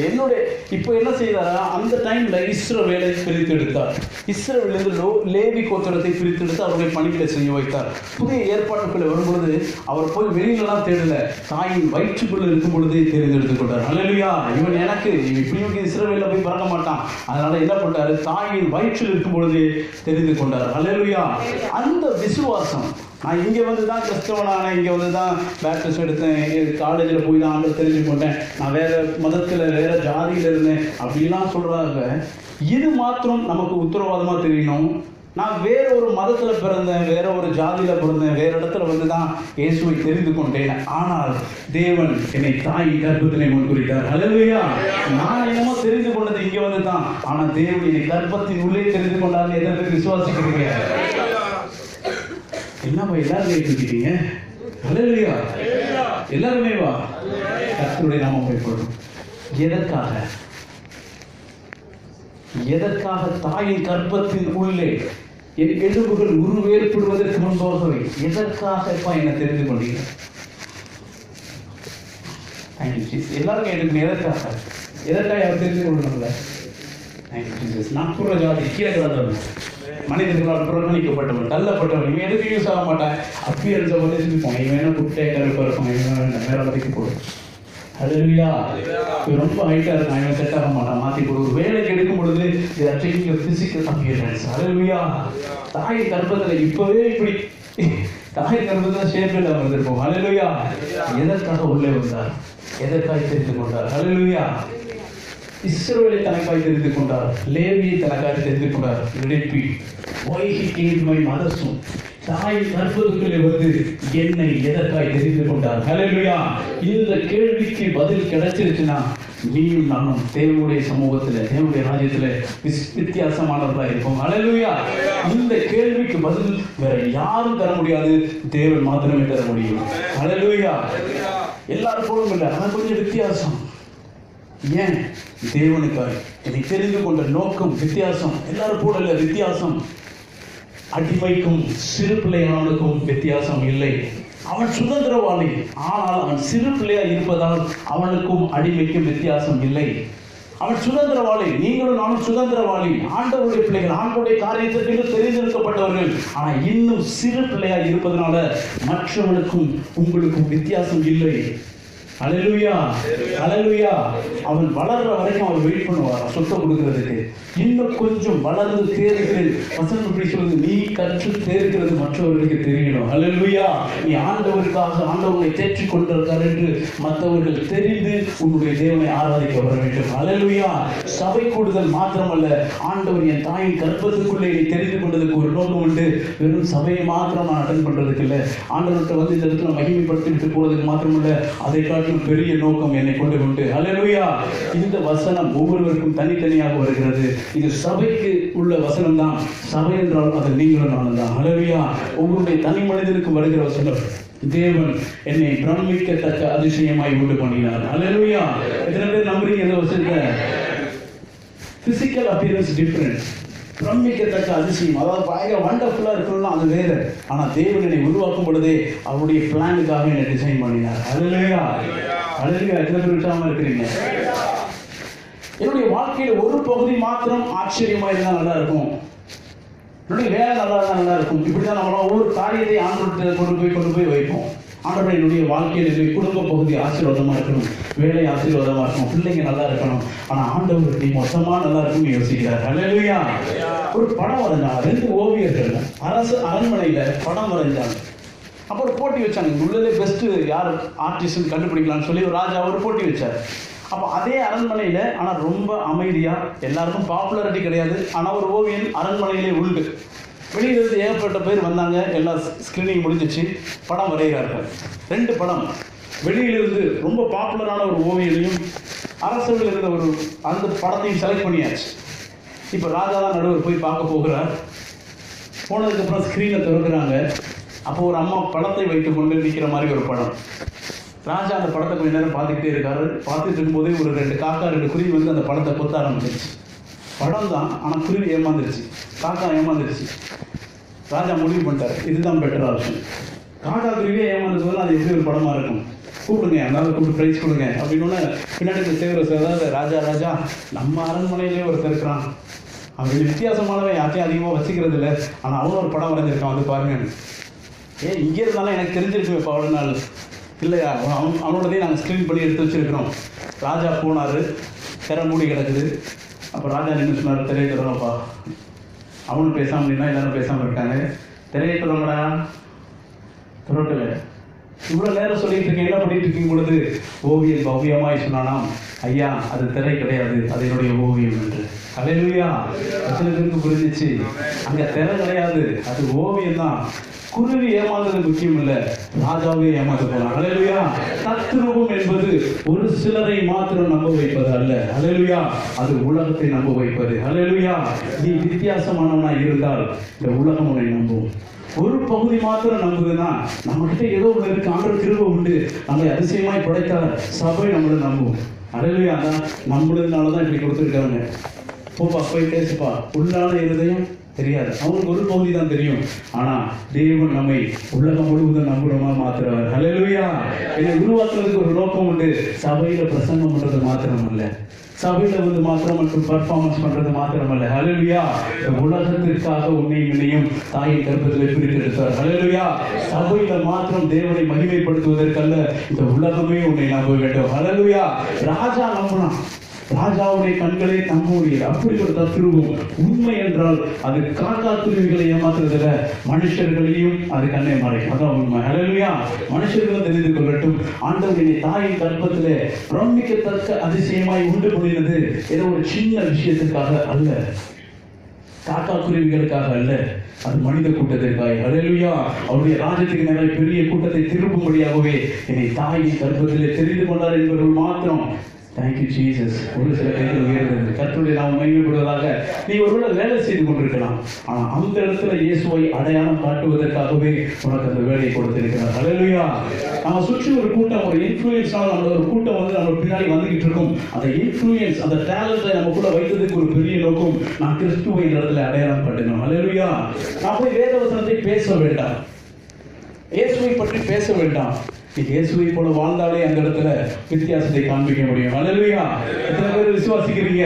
என்னுடைய இப்போ என்ன செய்தாரா? அந்த டைம்ல இஸ்ரவேலை பிரித்தெடுத்தார். இஸ்ரவேலிருந்து லேவி கோத்திரத்தை பிரித்தெடுத்து அவர்களை பணிகளை செய்ய வைத்தார். புதிய ஏற்பாட்டுக்குள்ள வரும்பொழுது அவர் போய் வெளியிலலாம் தேடல, தாயின் வயிற்றுக்குள்ள இருக்கும் பொழுதே தேர்ந்தெடுத்துக் கொண்டார். ஹல்லேலூயா. இவன் எனக்கு இப்படியும் இஸ்ரவேல போய் பறக்க மாட்டான், அதனால என்ன பண்றாரு? தாயின் வயிற்றில் இருக்கும் பொழுதே தெரிந்து கொண்டார். ஹல்லேலூயா. அந்த விசுவாசம், நான் இங்கே வந்து தான் கிறிஸ்தவனான, இங்கே வந்து தான் பேப்டிஸ்ட் எடுத்தேன், காலேஜில் போய் தான் ஆண்டு தெரிஞ்சு கொண்டேன், நான் வேற மதத்தில் வேற ஜாதியில் இருந்தேன் அப்படிலாம் சொல்கிறாங்க. இது மாத்திரம் நமக்கு உத்தரவாதமாக தெரியணும். நான் வேற ஒரு மதத்தில் பிறந்தேன், வேற ஒரு ஜாதியில் பிறந்தேன், வேற இடத்துல வந்து தான் இயேசுவை தெரிந்து கொண்டேன், ஆனால் தேவன் என்னை தாயின் கர்ப்பத்திலே முன்குறித்தார். ஹல்லேலூயா. நான் என்னமோ தெரிந்து கொண்டது இங்கே வந்து தான், ஆனால் தேவன் என்னை கர்ப்பத்தின் உள்ளே தெரிந்து கொண்டார். எத்தனை பேர் விசுவாசிக்கிறீங்க? என்னப்பா எல்லாரும் கேட்டுருக்கீங்க? ஹல்லேலூயா. எல்லாருமே வா, கர்த்தருடைய நாமம் போய்ப்படும். எதற்காக தாயின் கர்ப்பத்தின் உள்ளே என் எலும்புகள் உருவேற்படுவதற்கு முன்பாகவே எதற்காக என்ன தெரிந்து கொண்டீங்க? எல்லாரும் கேட்டுக்கணும். எதற்காக அவர் தெரிந்து கொள்ளணும்ல? நான் புற ஜாதி கீழே கிடந்தவன், மனிதர்களால் புறக்கணிக்கப்பட்டவன், தள்ளப்பட்டவன், இவன் எதுக்கு யூஸ் ஆக மாட்டான். அப்பியரன்ஸை வந்து சிரிப்போம், இவன் என்ன குட்டை கருப்பாக இருக்கும், இவன் மேலே வதைக்கு போடும். ஹல்லேலூயா. இவன் ரொம்ப ஹைட்டாக இருக்கான், இவன் செட் ஆக மாட்டான், மாற்றி போடுவோம். வேலைக்கு எடுக்கும் பொழுது பிசிக்கல் அப்பியரன்ஸ். ஹல்லேலூயா. தாய் கர்ப்பத்தில் இப்பவே இப்படி தாய் கர்ப்பத்தில் ஷேப்பில் வந்திருப்போம். ஹல்லேலூயா. எதற்காக உள்ளே வந்தார்? எதற்காக தெரிந்து கொண்டார்? ஹல்லேலூயா. இஸ்ரவேலை தனக்காய் தெரிந்து கொண்டார், லேவியை தனக்காய் தெரிந்து கொண்டார். தாய் கர்ப்பத்துக்குள்ளே வந்து என்னை எதற்காய் தெரிந்து கொண்டார்? ஹல்லேலூயா. இந்த கேள்விக்கு பதில் கிடைச்சிருச்சுன்னா நீயும் நானும் தேவனுடைய சமூகத்தில், தேவனுடைய ராஜ்யத்தில் வித்தியாசமானவர்களாக இருப்போம். ஹல்லேலூயா. இந்த கேள்விக்கு பதில் வேற யாரும் தர முடியாது, தேவன் மாத்திரமே தர முடியும். ஹல்லேலூயா. எல்லாரும் போலும் இல்லை, ஆனால் கொஞ்சம் வித்தியாசம். ஏன்? தேவனுக்காய் என்னை தெரிந்து கொண்ட நோக்கம் வித்தியாசம். எல்லாரும் போடல, வித்தியாசம். அடிமைக்கும் சிறு பிள்ளையானுக்கும் வித்தியாசம் இல்லை. அவன் சுதந்திரவாளி, ஆனால் அவன் சிறு பிள்ளையா இருப்பதால் அவனுக்கும் அடிமைக்கும் வித்தியாசம் இல்லை. அவன் சுதந்திரவாளி, நீங்களும் நானும் சுதந்திரவாளி, ஆண்டவருடைய பிள்ளைகள், ஆண்டவருடைய காரியத்திற்கு தெரிந்திருக்கப்பட்டவர்கள். ஆனா இன்னும் சிறு பிள்ளையாக இருப்பதனால மற்றவனுக்கும் உங்களுக்கும் வித்தியாசம் இல்லை. ஹல்லேலூயா, ஹல்லேலூயா. அவன் வளர்ற வரைக்கும் அவன் வெயிட் பண்ணுவார் சொத்தை கொடுக்கிறதுக்கு. இன்னும் கொஞ்சம் வளர்ந்து தேர்கிறது, வசனம் இப்படி சொல்லுது, நீ கற்று தேர்கிறது மற்றவர்களுக்கு தெரியணும். ஹல்லேலூயா. நீ ஆண்டவருக்காக ஆண்டவரை தேற்றிக் கொண்டிருக்கார் என்று மற்றவர்கள் தெரிந்து உன்னுடைய தேவனை ஆராதிக்க வர வேண்டும். ஹல்லேலூயா. சபை கூடுதல் மாத்திரமல்ல, ஆண்டவர் என் தாயின் கற்பத்துக்குள்ளே நீ தெரிந்து கொண்டதுக்கு ஒரு நோக்கம் உண்டு. வெறும் சபையை மாத்திரம் நான் அட்டன் பண்றதுக்கு இல்லை, ஆண்டவர்கிட்ட வந்து இந்த இடத்துல மகிமைப்படுத்திட்டு போறதுக்கு மாத்திரமல்ல, அதை காட்டிலும் பெரிய நோக்கம் என்னை கொண்டு கொண்டு. ஹல்லேலூயா. இந்த வசனம் ஒவ்வொருவருக்கும் தனித்தனியாக வருகிறது. இது சபைக்கு உள்ள வசனம் தான். சபை என்றால் அது நீங்களும் நானும் தான். ஹல்லேலூயா. ஒவ்வொருடைய தனி மனிதனுக்கு வருகிற வசனம், தேவன் என்னை பிரமிக்கத்தக்க அதிசயமாய் உண்டு பண்ணினார். ஹல்லேலூயா. எத்தனை பேர் நம்புறீங்க இந்த வசனத்தை? Physical appearance different. பிரமிக்கத்தக்க அதிசயம், அதாவது பயங்கர வண்டர்ஃபுல்லா இருக்கணும்னா அது வேற. ஆனா தேவன் என்னை உருவாக்கும் பொழுதே அவருடைய பிளானுக்காக என்னை டிசைன் பண்ணினார். ஹல்லேலூயா, ஹல்லேலூயா. எத்தனை பேர் விட்டாம இருக்கிறீங்க? என்னுடைய வாழ்க்கையில ஒரு பகுதி மாத்திரம் ஆச்சரியமா இருந்தா நல்லா இருக்கும், என்னுடைய வேலை நல்லா இருந்தா நல்லா இருக்கும். இப்படிதான் நம்ம ஒவ்வொரு காரியத்தை ஆண்டவர்கிட்ட கொண்டு போய் வைப்போம். ஆண்டவர் என்னுடைய வாழ்க்கையில் என்னுடைய குடும்ப பகுதி ஆசீர்வாதமா இருக்கணும், வேலை ஆசீர்வாதமா இருக்கணும், பிள்ளைங்க நல்லா இருக்கணும். ஆனா ஆண்டவர் நீ மொத்தமா நல்லா இருக்கும்னு யோசிக்கிறார். ஹல்லேலூயா. ஒரு படம் வரைஞ்சாங்க, 2 ஓவியர்கள் அரசு அரண்மனையில படம் வரைஞ்சாங்க. அப்போ ஒரு போட்டி வச்சாங்க, உள்ளே பெஸ்ட் யார் ஆர்டிஸ்ட்னு கண்டுபிடிக்கலாம்னு சொல்லி ஒரு ராஜா ஒரு போட்டி வச்சார். அப்போ அதே அரண்மனையில ஆனா ரொம்ப அமைதியா, எல்லாருக்கும் பாப்புலாரிட்டி கிடையாது, ஆனா ஒரு ஓவியன் அரண்மனையிலே உண்டு. வெளியிலிருந்து ஏகப்பட்ட பேர் வந்தாங்க, எல்லா ஸ்கிரீனிங் முடிஞ்சிச்சு, படம் வரைகிறார்கள். 2 படம். வெளியிலிருந்து ரொம்ப பாப்புலரான ஒரு ஓவியனையும் அரசர்கள் இருந்த ஒரு அந்த படத்தையும் செலக்ட் பண்ணியாச்சு. இப்போ ராஜா தான் நடுவர் போய் பார்க்க போகிறார். போனதுக்கப்புறம் ஸ்க்ரீனை திறக்கிறாங்க. அப்போ ஒரு அம்மா படத்தை வைத்துக் கொண்டு நிற்கிற மாதிரி ஒரு படம். ராஜா அந்த படத்தை கொஞ்ச நேரம் பார்த்துக்கிட்டே இருக்காரு. பார்த்துட்டு இருக்கும்போதே ஒரு 2 காக்கா 2 குருவி வந்து அந்த படத்தை கொத்த ஆரம்பிச்சிருச்சு. படம் தான், ஆனால் குருவி ஏமாந்துருச்சு, காக்கா ஏமாந்துருச்சு. ராஜா முடிவு பண்ணிட்டார், இதுதான் பெட்டர் ஆப்ஷன். காக்கா குருவியே ஏமாந்துச்சு, அது எப்படி ஒரு படமா இருக்கும், கூப்பிடுங்க, அதனால கூப்பிட்டு ப்ரைஸ் கொடுங்க அப்படின்னு. பின்னாடி சேவர ராஜா நம்ம அரண்மனையிலே ஒருத்தர் இருக்கிறான், அவன் வித்தியாசமானவன், யார்ட்டையும் அதிகமாக வச்சுக்கிறது இல்லை, ஆனால் அவனும் ஒரு படம் வரைஞ்சிருக்கான், வந்து பாருங்க. இங்கே இருந்தாலும் எனக்கு தெரிஞ்சிருக்குமே இப்போ அவ்வளோ நாள் இல்லையா, அவனோடதே நாங்கள் ஸ்க்ரீன் பண்ணி எடுத்து வச்சிருக்கிறோம். ராஜா போனார், திரை மூடி கிடக்குது. அப்போ ராஜா நின்று சொன்னார், திரையை தொடரப்பா. அவனும் பேசாமல் அப்படின்னா எல்லாரும் பேசாமல் இருக்காங்க. திரையை தொடங்கடா, தொடரல. இவ்வளோ நேரம் சொல்லிட்டு இருக்கேன், என்ன பண்ணிட்டு இருக்கீங்க பொழுது ஓவியம் பவ்யமாய் சொன்னானாம், ஐயா அது திரை கிடையாது, அது என்னுடைய ஓவியம் என்று. ஹல்லேலூயா. எத்தனை பேருக்கு புரிஞ்சிச்சு? அங்கே திரை கிடையாது, அது ஓவியம் தான். குருவி ஏமாந்தது முக்கியம் இல்லை, ராஜாவே ஏமாந்து போனான். ஹல்லேலூயா. தத்ரூபம் என்பது ஒரு சிலரை மாத்திரம் நம்ப வைப்பது அல்ல. ஹல்லேலூயா. அது உலகத்தை நம்ப வைப்பது. ஹல்லேலூயா. நீ வித்தியாசமானவனா இருந்தால் இந்த உலகம் உன்னை நம்பும். ஒரு பகுதி மாத்திரம் நம்புதுன்னா நம்ம கிட்ட ஏதோ ஒன்று இருக்கு, ஆண்டவர் கிருபை உண்டு, நம்மளை அதிசயமாய் படைத்தார், சபை நம்மளை நம்பும். ஹல்லேலூயா. தான் நம்மளுனாலதான் இப்படி கொடுத்துருக்காங்க. போப்பா போய் பேசுப்பா, உள்ளான இருதயம் தெரியாது, அவங்களுக்கு ஒரு பகுதி தான் தெரியும். ஆனா தேவன் நம்மை உலகம் முழுவதும் நம்புறமா மாத்துறவர். ஹல்லேலூயா. என்னை உருவாக்குறதுக்கு ஒரு நோக்கம் உண்டு. சபையில பிரசங்கம் பண்றது மாத்திரம் அல்ல, சபையில வந்து மாத்திரம் மற்றும் பர்ஃபார்மன்ஸ் பண்றது மாத்திரம் அல்ல. ஹல்லேலூயா. உலகத்திற்காக உன்னையும் என்னையும் தாயின் கர்ப்பத்தில் பிரித்தெடுத்தார். ஹல்லேலூயா. சபையில மாத்திரம் தேவனை மகிமைப்படுத்துவதற்கல்ல, இந்த உலகமே உன்னை நம்ப வேண்டும். ஹல்லேலூயா. ராஜா நம்பினான், ராஜாவுடைய கண்களை நம்ப முடியல. அப்படி ஒரு தத்ரூபம். உண்மை என்றால் அது காக்கா குருவிகளை ஏமாத்துறதுல மனுஷர்களையும் அது கண்ணை மறைக்கும். அதான் உண்மை. ஹல்லேலூயா. மனுஷர்களும் தெரிந்து கொள்ளட்டும், ஆண்டவரின் தாயின் கற்பத்திலே பிரமிக்கத்தக்க அதிசயமாய் உண்டு பண்ணினது ஏதோ ஒரு சின்ன விஷயத்துக்காக அல்ல, காக்கா குருவிகளுக்காக அல்ல, அது மனித கூட்டத்திற்காக. ஹல்லேலூயா. அவருடைய ராஜ்யத்துக்கு நிறைய பெரிய கூட்டத்தை திருப்பும்படியாகவே என்னை தாயின் கற்பத்திலே தெரிந்து கொண்டார் என்பவர்கள் மாத்திரம். Thank you Jesus. ஒரு சில கைகள் உயர்ந்தது. கர்த்தருடைய நாம் மகிமைப்படுவதாக. நீ ஒருவேளை வேலை செய்து கொண்டிருக்கலாம், ஆனால் அந்த இடத்துல இயேசுவை அடையாளம் காட்டுவதற்காகவே உனக்கு அந்த வேலையை கொடுத்திருக்கிறார். ஹல்லேலூயா. நம்ம சுற்றி ஒரு கூட்டம், ஒரு இன்ஃப்ளூயன்ஸால் நம்ம ஒரு கூட்டம் வந்து நம்ம பின்னாடி வந்துகிட்டு இருக்கும். அந்த இன்ஃப்ளூயன்ஸ், அந்த டேலண்ட்டை நம்ம கூட வைத்ததுக்கு ஒரு பெரிய நோக்கம், நான் கிறிஸ்துவை இந்த இடத்துல அடையாளம் காட்டணும். ஹல்லேலூயா. நான் போய் வேத வசனத்தை பேச வேண்டாம், இயேசுவை பற்றி பேச வேண்டாம், இயேசுவை போல வாழ்ந்தாலே அந்த இடத்துல வித்தியாசத்தை காண்பிக்க முடியும். அல்லேலூயா. எத்தனை பேர் விசுவாசிக்கிறீங்க?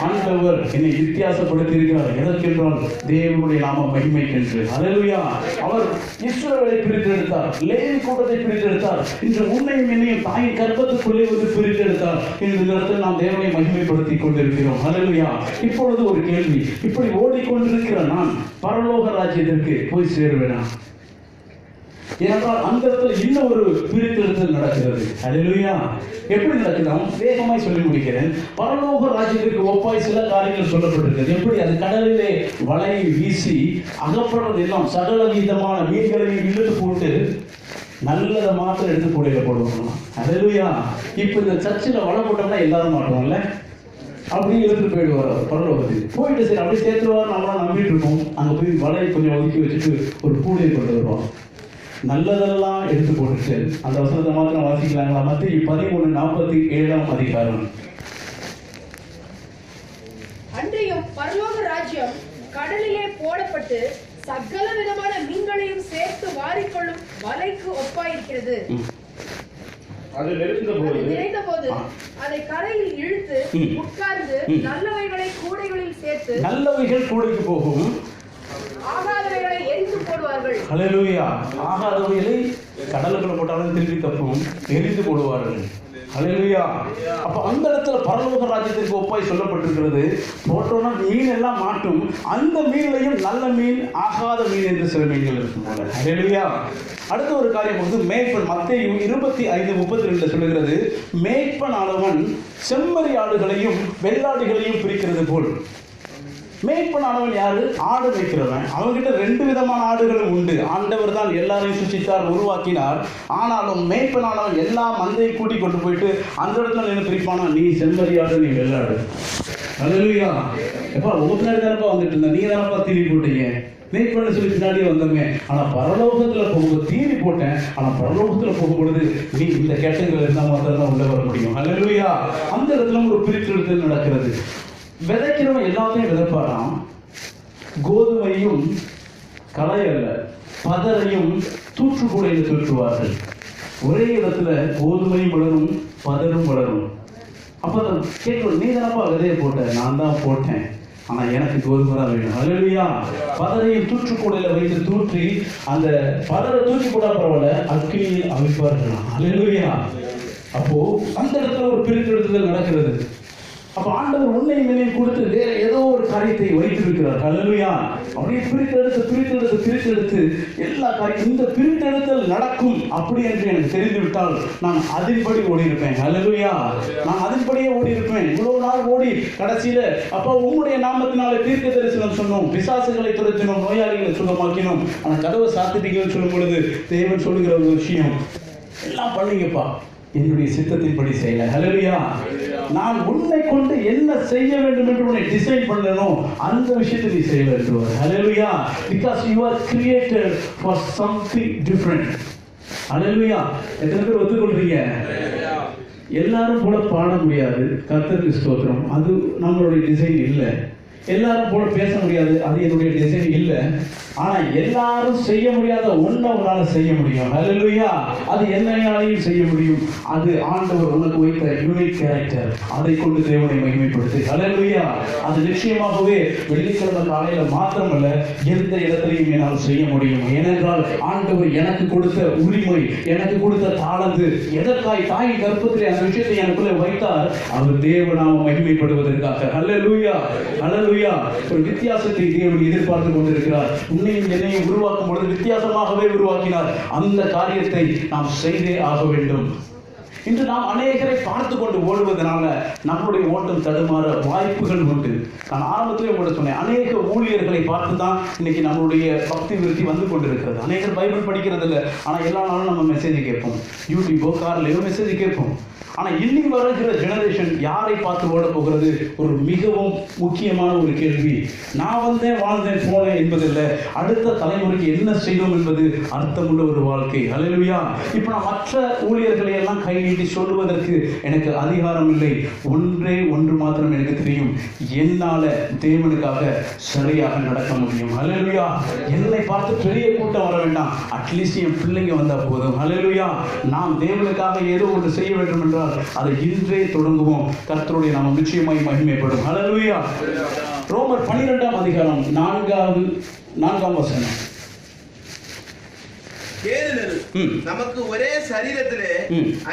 ஆண்டவர் என்னை வித்தியாசப்படுத்தி இருக்கிறார். எதற்கென்றால் தேவனுடைய நாம மகிமைக்கென்று. அல்லேலூயா. அவர் இஸ்ரவேலை பிரித்தெடுத்தார், லேவி கூட்டத்தை பிரித்தெடுத்தார். இன்று உன்னையும் என்னையும் தாயின் கர்ப்பத்துக்குள்ளே வந்து பிரித்தெடுத்தார். இந்த இடத்தில் நாம் தேவனை மகிமைப்படுத்திக் கொண்டிருக்கிறோம். அல்லேலூயா. இப்பொழுது ஒரு கேள்வி, இப்படி ஓடிக்கொண்டிருக்கிற நான் பரலோக ராஜ்யத்திற்கு போய் சேருவேனா? ஏனென்றால் அந்த இடத்துல இன்னும் ஒரு பிரித்தெடுத்தல் நடக்கிறது. அல்லேலூயா. எப்படி நடக்குது? வேகமாய் சொல்லி முடிக்கிறேன். பரலோக ராஜ்யத்திற்கு ஒப்பாய் சில காரியங்கள் சொல்லப்பட்டிருக்கிறது. எப்படி? அது கடலிலே வலையை வீசி அகப்படுறது எல்லாம் சகல விதமான மீன்களையும் இழுத்து போட்டு நல்லதை மாத்திரம் எடுத்து கூடையில போடுவாங்க. அல்லேலூயா. இப்ப இந்த சர்ச்சில் வலை போட்டோம்னா எல்லாரும் மாட்டுவோம்ல, அப்படியே எடுத்துட்டு போயிடுவார் அவர் பரலோகத்துக்கு. போயிட்டு சரி அப்படியே சேர்த்துருவார், நம்மளாம் நம்பிட்டு இருக்கோம். அங்கே போய் வலையை கொஞ்சம் ஒதுக்கி வச்சுட்டு ஒரு கூடையை கொண்டு வருவோம். நல்லதெல்லாம் எடுத்து போட்டுட்டு அந்த வசனத்தை மாத்திரம் வாசிக்கலாங்களா? மத்திய 13:47 அன்றையும் பரலோக ராஜ்யம் கடலிலே போடப்பட்டு சகல விதமான மீன்களையும் சேர்த்து வாரிக்கொள்ளும் வலைக்கு ஒப்பாயிருக்கிறது. அது நிறைந்த போது அதை கரையில் இழுத்து உட்கார்ந்து நல்லவைகளை கூடைகளில் சேர்த்து, நல்லவைகள் கூடைக்கு போகும், ஆகாதவைகளை எரிந்து போடுவார்கள். ஹல்லேலூயா. ஆகாதவைகளை கடலுக்குள்ள போட்டாலும் திருப்பி தப்பும், எரிந்து போடுவார்கள். ஹல்லேலூயா. அப்ப அந்த இடத்துல பரலோக ராஜ்யத்திற்கு ஒப்பாய் சொல்லப்பட்டிருக்கிறது. போட்டோம்னா மீன் எல்லாம் மாட்டும், அந்த மீன்லையும் நல்ல மீன், ஆகாத மீன் என்று சில மீன்கள் இருக்கும் போல. ஹல்லேலூயா. அடுத்த ஒரு காரியம் வந்து மேய்ப்பன். மத்தேயு 25:32 சொல்லுகிறது, மேய்ப்பன் ஆனவன் செம்மறி ஆடுகளையும் வெள்ளாடுகளையும் பிரிக்கிறது போல். மேய்ப்பனானவன் யாரு? ஆடு மேய்க்கிறவன். அவன்கிட்ட 2 விதமான ஆடுகளும் உண்டு. ஆண்டவர் தான் எல்லாரையும் சுசித்தார், உருவாக்கினார். ஆனாலும் மேய்ப்பனானவன் எல்லா மந்தையை கூட்டி கொண்டு போயிட்டு அந்த இடத்துல நின்று பிரிப்பானா, நீ செம்மறி ஆடு, நீ வெள்ளாடு. அல்லேலூயா. எப்பா உங்க பின்னாடி தானப்பா வந்துட்டு இருந்த, நீங்க தானப்பா தீனி போட்டீங்க. மேய்ப்பன்னு சொல்லி பின்னாடியே வந்தோமே. ஆனா பரலோகத்துல போகும்போது தீனி போட்டேன், ஆனா பரலோகத்துல போகும்பொழுது நீ இந்த கேட்டகரியில் இருந்தால் மாத்திரம் தான் உள்ள வர முடியும். அல்லேலூயா. அந்த இடத்துல ஒரு பிரித்தெடுத்தல் நடக்கிறது. விதைக்கிறவன் எல்லாத்தையும் விதைப்பாராம். கோதுமையும் களையல்ல, பதரையும் தூற்றுக்கூடையில் தூற்றுவார்கள். ஒரே இடத்துல கோதுமையும் வளரும், பதரும் வளரும். அப்ப கேட்கணும், நீ தானப்பா விதையை போட்ட? நான் தான் போட்டேன், ஆனா எனக்கு கோதுமை தான் வேணும். அல்லேலூயா. பதரையும் தூற்றுக்கூடையில வைத்து தூற்றி அந்த பதரை தூக்கி போட பரவாயில்ல, அக்கினியில் அவிப்பார்கள். அல்லேலூயா. அப்போ அந்த இடத்துல ஒரு பிரித்தெடுத்தல் நடக்கிறது. அப்ப ஆண்டவர் உன்னை மேலையும் கொடுத்து வேற ஏதோ ஒரு காரியத்தை வைத்திருக்கிறார். அல்லேலூயா. அப்படியே பிரித்தெடுத்து எல்லா காரியம் இந்த பிரித்தெடுத்தல் நடக்கும் அப்படி என்று எனக்கு தெரிந்துவிட்டால் நான் அதன்படி ஓடி இருப்பேன். அல்லேலூயா. நான் அதன்படியே ஓடி இருப்பேன். இவ்வளவு நாள் ஓடி கடைசியில அப்ப உங்களுடைய நாமத்தினாலே தீர்க்க தரிசனம் சொன்னோம், பிசாசுகளை துரத்தினோம், நோயாளிகளை சுகமாக்கினோம், ஆனா கதவை சாத்திட்டீங்கன்னு சொல்லும் பொழுது தேவன் சொல்லுகிற ஒரு விஷயம், எல்லாம் பண்ணீங்கப்பா, என்னுடைய சித்தத்தின்படி செய்யல. ஹல்லேலூயா. நான் உன்னை கொண்டு என்ன செய்ய வேண்டும் என்று உன்னை டிசைன் பண்ணணும், அந்த விஷயத்தை நீ செய்ய வேண்டும். ஹல்லேலூயா. Because you are created for something different. ஹல்லேலூயா. எத்தனை பேர் ஒத்துக்கொள்றீங்க? எல்லாரும் போல பாட முடியாது, கர்த்தருக்கு ஸ்தோத்திரம், அது நம்மளுடைய டிசைன் இல்லை. எல்லாரும் போல பேச முடியாது, அது என்னுடைய டிசைன் இல்லை. ஆனா எல்லாரும் செய்ய முடியாத ஒன்றை உன்னால செய்ய முடியும். ஹல்லேலூயா. அது என்னையாலையும் செய்ய முடியும். அது ஆண்டவர் உனக்கு வைத்த யூனிக் கேரக்டர். அதை கொண்டு தேவனை மகிமைப்படுத்து. ஹல்லேலூயா. அது நிச்சயமாகவே வெள்ளிக்கிழமை காலையில மாத்திரமல்ல, எந்த இடத்திலையும் என்னால் செய்ய முடியும். ஏனென்றால் ஆண்டவர் எனக்கு கொடுத்த உரிமை, எனக்கு கொடுத்த தாளந்து, எதற்காய் தாய் கர்ப்பத்திலே அந்த விஷயத்தை எனக்குள்ளே வைத்தார், அவர் தேவனாம மகிமைப்படுவதற்காக. ஹல்லேலூயா. ஹல்லேலூயா. ஒரு வித்தியாசத்தை தேவன் எதிர்பார்த்து கொண்டிருக்கிறார். உன்னையும் என்னையும் உருவாக்கும் பொழுது வித்தியாசமாகவே உருவாக்கினார். அந்த காரியத்தை நாம் செய்தே ஆக வேண்டும். இன்று நாம் அநேகரை பார்த்து கொண்டு ஓடுவதனால நம்முடைய ஓட்டம் தடுமாற வாய்ப்புகள் உண்டு. நான் ஆரம்பத்திலே உங்கள்கிட்ட சொன்னேன், அநேக ஊழியர்களை பார்த்து தான் இன்னைக்கு நம்மளுடைய பக்தி விருத்தி வந்து கொண்டிருக்கிறது. அநேகர் பைபிள் படிக்கிறது இல்லை, ஆனால் எல்லா நாளும் நம்ம மெசேஜ் கேட்போம். யூடியூபோ கார்லையோ மெசேஜ் கேட்போம். ஆனா இன்னைக்கு வருகிற ஜெனரேஷன் யாரை பார்த்து ஓட போகிறது? ஒரு மிகவும் முக்கியமான ஒரு கேள்வி. நான் வந்தேன், வாழ்ந்தேன், போனேன் என்பதில்லை, அடுத்த தலைமுறைக்கு என்ன செய்தோம் என்பது அர்த்தமுள்ள ஒரு வாழ்க்கை. ஹல்லேலூயா. இப்போ நான் மற்ற ஊழியர்களை எல்லாம் கை நீட்டி சொல்லுவதற்கு எனக்கு அதிகாரம் இல்லை. ஒன்று மாத்திரம் எனக்கு தெரியும், என்னால தேவனுக்காக சரியாக நடக்க முடியும். ஹல்லேலூயா. என்னை பார்த்து பெரிய கூட்டம் வர வேண்டாம், அட்லீஸ்ட் என் பிள்ளைங்க வந்தா போதும். ஹல்லேலூயா. நாம் தேவனுக்காக ஏதோ ஒன்று செய்ய வேண்டும் என்றால் அதை இன்றே தொடங்குவோம். கர்த்தருடைய நாமம் நிச்சயமாய் மகிமைப்படும். ஹல்லேலூயா. ரோமர் 12ஆம் அதிகாரம் 4ஆம் வசனம். ஏனெனில் நமக்கு ஒரே சரீரத்திலே